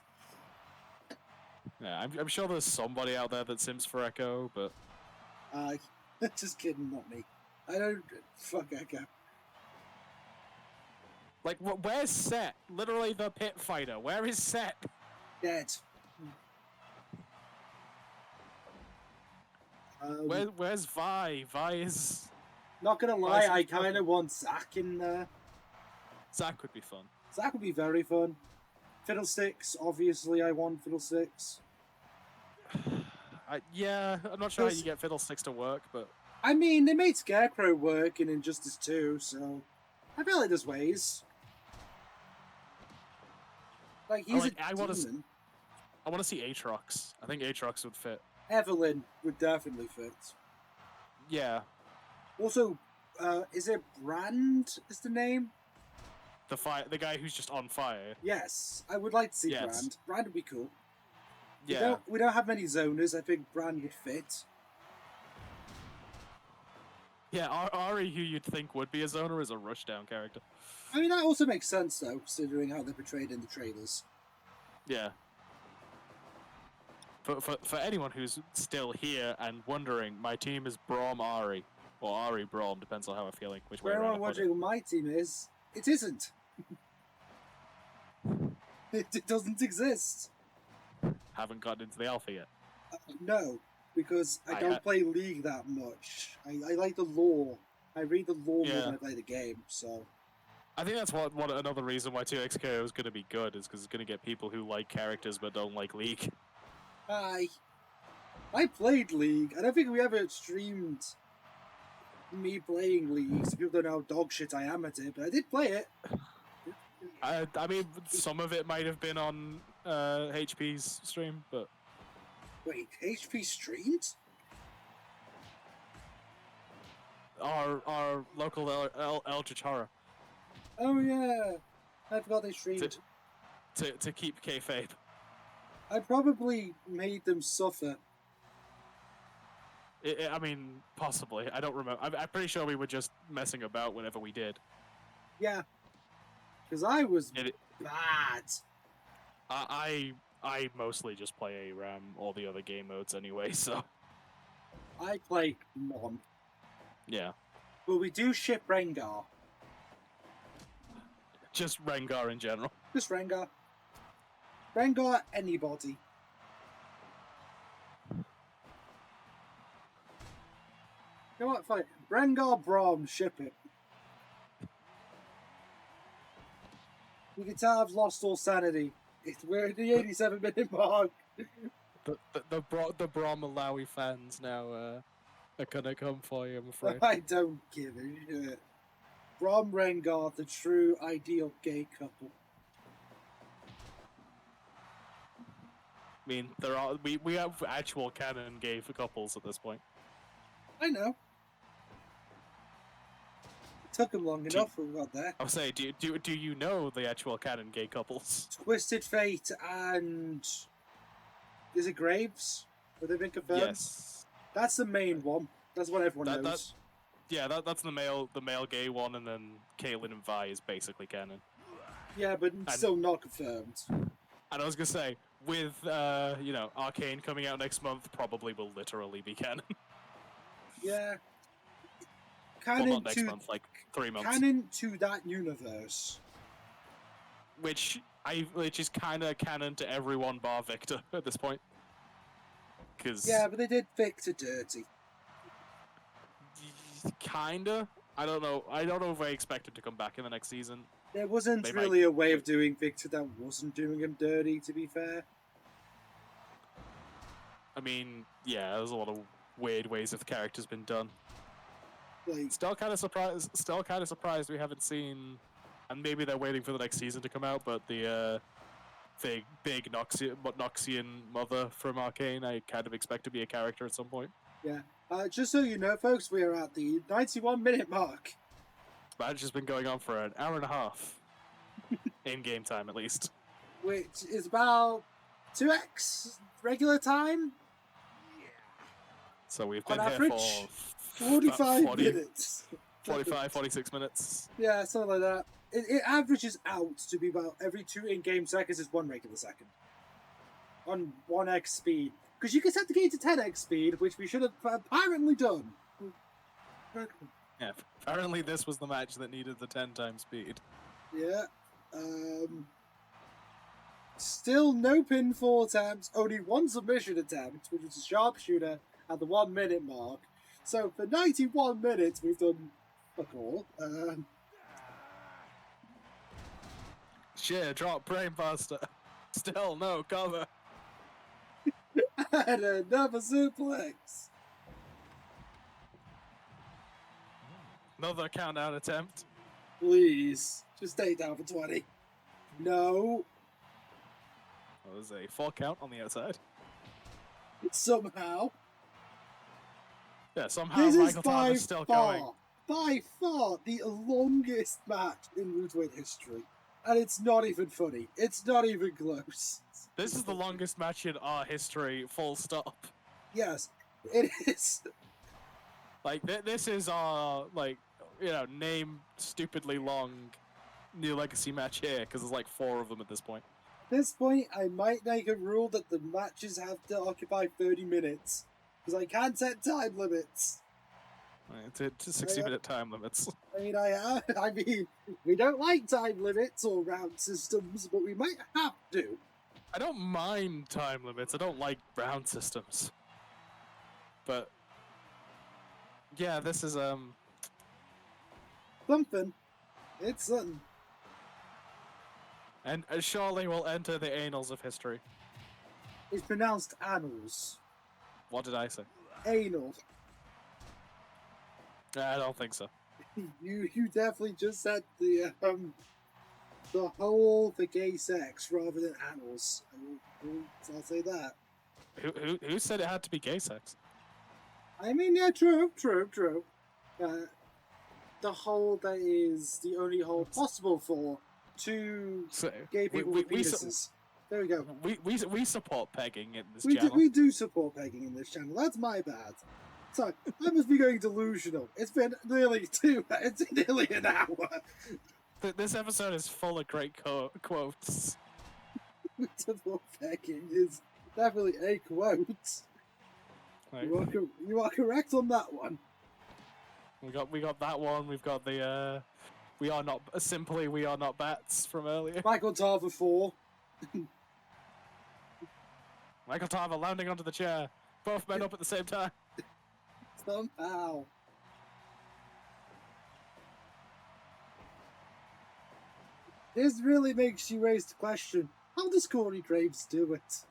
Yeah, I'm sure there's somebody out there that simps for Echo, but... Just kidding, not me. I don't... Fuck Echo. Like, where's Set? Literally the pit fighter. Where is Set? Dead. Where's Vi? Vi is... Not gonna lie, I kind of want Zack in there. Zack would be fun. Zack would be very fun. Fiddlesticks, obviously I want Fiddlesticks. Yeah, I'm not sure how you get Fiddlesticks to work, but... I mean, they made Scarecrow work in Injustice 2, so... I feel like there's ways. Like, he's I want to see Aatrox. I think Aatrox would fit. Evelyn would definitely fit. Yeah. Also, is it Brand is the name? The guy who's just on fire. Yes, I would like to see Brand. Brand would be cool. Yeah. We don't have many zoners. I think Brand would fit. Yeah, Ari, who you'd think would be a zoner, is a rushdown character. I mean, that also makes sense, though, considering how they're portrayed in the trailers. Yeah. For anyone who's still here and wondering, my team is Braum Ari. Or Ari Braum, depends on how I'm feeling, which way For around anyone I put wondering it. what my team is, it isn't. It doesn't exist. Haven't gotten into the alpha yet. No, because I don't play League that much. I like the lore. I read the lore more than I play the game, so... I think that's what another reason why 2XKO is going to be good, is because it's going to get people who like characters but don't like League. I played League. I don't think we ever streamed me playing League, so people don't know how dog shit I am at it, but I did play it. I mean, some of it might have been on HP's stream, but... Wait, HP streamed? Our local Eldritch Horror. Oh yeah, I forgot they streamed. To keep kayfabe. I probably made them suffer. I mean, possibly. I don't remember. I'm pretty sure we were just messing about whenever we did. Yeah. Because I was bad. I mostly just play ARAM or the other game modes anyway, so... I play Mon. Yeah. But we do ship Rengar. Just Rengar in general. Just Rengar. Rengar, anybody. You know what? Fine. Rengar, Braum, ship it. You can tell I've lost all sanity. We're at the 87-minute mark. The Braum Malawi fans now are gonna come for you, I'm afraid. I don't give a shit. Braum, Rengar, the true ideal gay couple. I mean, we have actual canon gay for couples at this point. I know. It took them long enough we got there. I'll say, do you know the actual canon gay couples? Twisted Fate and... Is it Graves? Have they been confirmed? Yes. That's the main one. That's what everyone knows. That's the male gay one, and then Caitlyn and Vi is basically canon. Yeah, but still not confirmed. And I was gonna say, with Arcane coming out next month, probably will literally be canon. Yeah. Well, not next month, like 3 months. Canon to that universe. Which is kind of canon to everyone bar Victor at this point. Yeah, but they did Victor dirty. Kinda. I don't know if I expect him to come back in the next season. There wasn't really a way of doing Victor that wasn't doing him dirty, to be fair. I mean, yeah, there's a lot of weird ways that the character's been done. Like, Still kind of surprised we haven't seen, and maybe they're waiting for the next season to come out, but the big Noxian mother from Arcane, I kind of expect to be a character at some point. Yeah. Just so you know, folks, we are at the 91-minute mark. Match has been going on for an hour and a half. In game time, at least. Which is about 2x regular time. So we've been on here average, for 45 minutes. 45, 46 minutes. Yeah, something like that. It averages out to be about every 2 in-game seconds is 1 regular second. On 1x speed. Because you can set the game to 10x speed, which we should have apparently done. Yeah, apparently this was the match that needed the 10 times speed. Yeah. Still no pinfall attempts, only 1 submission attempt, which was a sharpshooter at the 1 minute mark. So for 91 minutes, we've done fuck all. Sheer drop brainbuster. Still no cover. And another suplex. Another countdown attempt. Please, just stay down for 20. No. That was a 4 count on the outside. Somehow. Yeah, somehow This Michael is Thomas still going. by far, the longest match in Rootweight history. And it's not even funny. It's not even close. This is the longest match in our history, full stop. Yes, it is. Like, this is our, like, name stupidly long New Legacy match here, because there's like 4 of them at this point. At this point, I might make a rule that the matches have to occupy 30 minutes. Because I can't set time limits. It's 60-minute time limits. I mean, we don't like time limits or round systems, but we might have to. I don't mind time limits. I don't like round systems. But yeah, this is Something. It's something. and surely will enter the annals of history. It's pronounced annals. What did I say? Anal. I don't think so. You definitely just said the whole for gay sex rather than annals. I'll say that. Who said it had to be gay sex? I mean, yeah, true. The hole that is the only hole possible for two gay people with penises. There we go. We support pegging in this channel. We do support pegging in this channel. That's my bad. Sorry, I must be going delusional. It's been nearly an hour. This episode is full of great quotes. Support pegging is definitely a quote. Right. You are correct on that one. We got that one. We've got the we are not bats from earlier. Michael Tarver 4. Michael Tarver landing onto the chair. Both men up at the same time. Somehow. This really makes you raise the question, how does Corey Graves do it?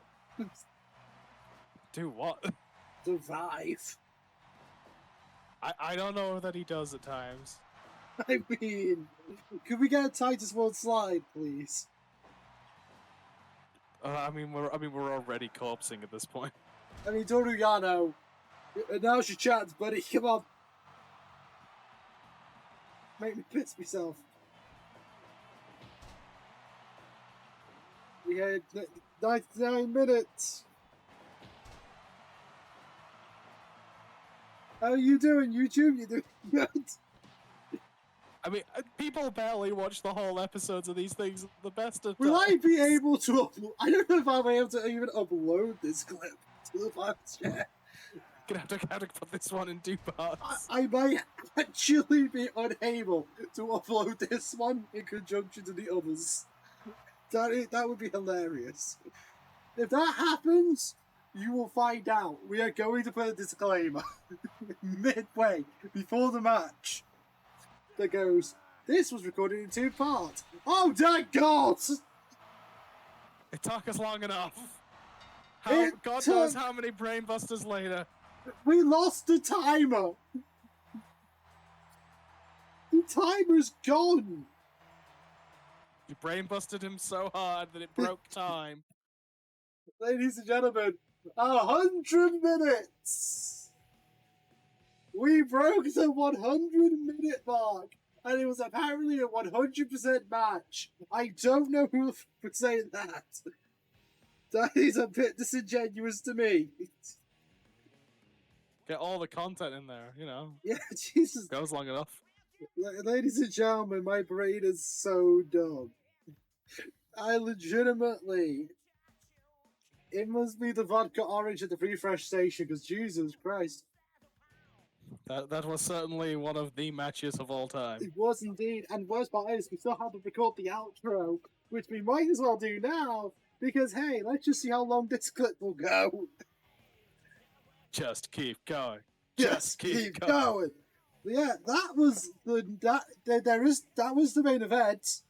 Do what? Survive. I don't know that he does at times. I mean, could we get a Titus World slide, please? I mean we're already corpsing at this point. I mean, Toru Yano, now's your chance, buddy. Come on. Make me piss myself. We had 99 minutes. How are you doing, YouTube? You doing good? I mean, people barely watch the whole episodes of these things. The best of Will I times. be able to upload? I don't know if I'll be able to even upload this clip to the podcast. Gonna have to put this one in 2 parts. I might actually be unable to upload this one in conjunction to the others. That would be hilarious. If that happens, you will find out. We are going to put a disclaimer midway before the match that goes, this was recorded in 2 parts. Oh, dear God! It took us long enough. God took- knows how many brainbusters later. We lost the timer. The timer's gone. You brainbusted him so hard that it broke time. Ladies and gentlemen, 100 minutes. We broke the 100-minute mark, and it was apparently a 100% match. I don't know who would say that. That is a bit disingenuous to me. Get all the content in there, Yeah, Jesus. Goes long enough. Ladies and gentlemen, my brain is so dumb. I legitimately... It must be the vodka orange at the refresh station, because Jesus Christ. That was certainly one of the matches of all time. It was indeed, and worst part is we still have to record the outro, which we might as well do now, because hey, let's just see how long this clip will go. Just keep going. Just keep going. Yeah, that was the main event.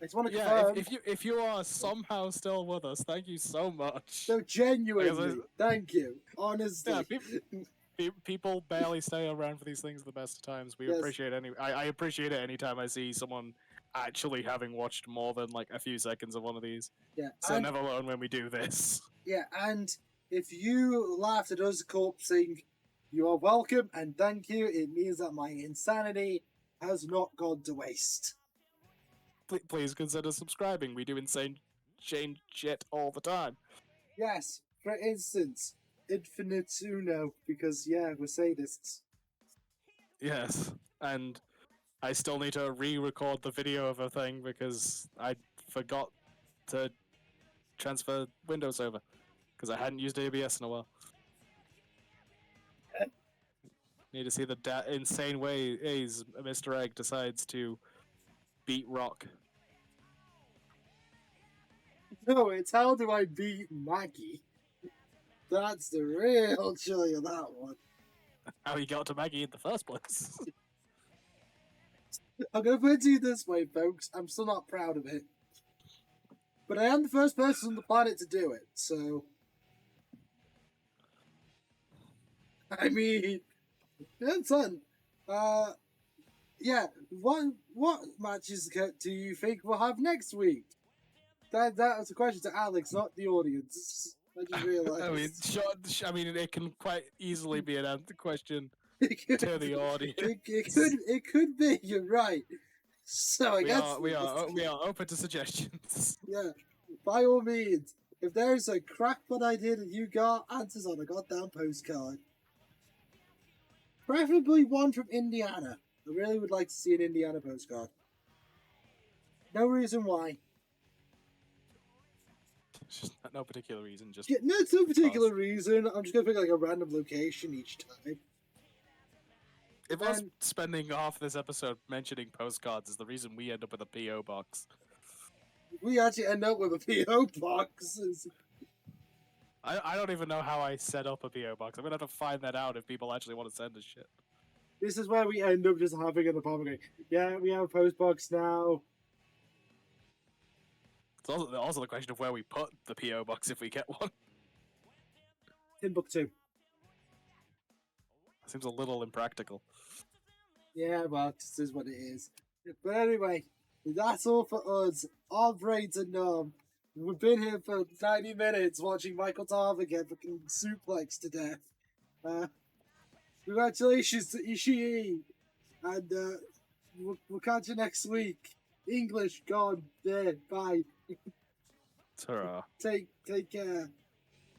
I just want to confirm. If you are somehow still with us, thank you so much. So genuinely, thank you. Honestly. Yeah, people barely stay around for these things at the best of times. We appreciate I appreciate it anytime I see someone actually having watched more than like a few seconds of one of these. Yeah. So never alone when we do this. Yeah, and if you laughed at us corpsing, you are welcome and thank you. It means that my insanity has not gone to waste. Please consider subscribing. We do insane change shit all the time. Yes, for instance, Infinite Uno, because yeah, we're sadists. Yes, and I still need to re-record the video of a thing because I forgot to transfer Windows over because I hadn't used ABS in a while. Need to see the insane ways Mr. Egg decides to beat Rock. No, it's how do I beat Maggie? That's the real joy of that one. How he got to Maggie in the first place. I'm gonna put it to you this way, folks. I'm still not proud of it. But I am the first person on the planet to do it, so... I mean... It's fun. Yeah, what matches do you think we'll have next week? That was a question to Alex, not the audience. I just realized. I mean, I mean, it can quite easily be an question it could, to the audience. It could be. You're right. So I guess we are open to suggestions. Yeah, by all means. If there's a crackpot idea that you got, answers on a goddamn postcard. Preferably one from Indiana. I really would like to see an Indiana postcard. No reason why. Just no particular reason. Just No particular reason. I'm just gonna pick like a random location each time. If us spending half this episode mentioning postcards is the reason we end up with a PO box, we actually end up with a PO box. I don't even know how I set up a PO box. I'm gonna have to find that out if people actually want to send us shit. This is where we end up just having an apartment. Yeah, we have a post box now. It's also the question of where we put the PO box if we get one. Timbuktu. Seems a little impractical. Yeah, well, this is what it is. But anyway, that's all for us. Our brains are numb. We've been here for 90 minutes watching Michael Tarver get fucking suplexed to death. Congratulations to Ishii. And we'll catch you next week. English gone. Dead. Bye. Ta-ra. Take care.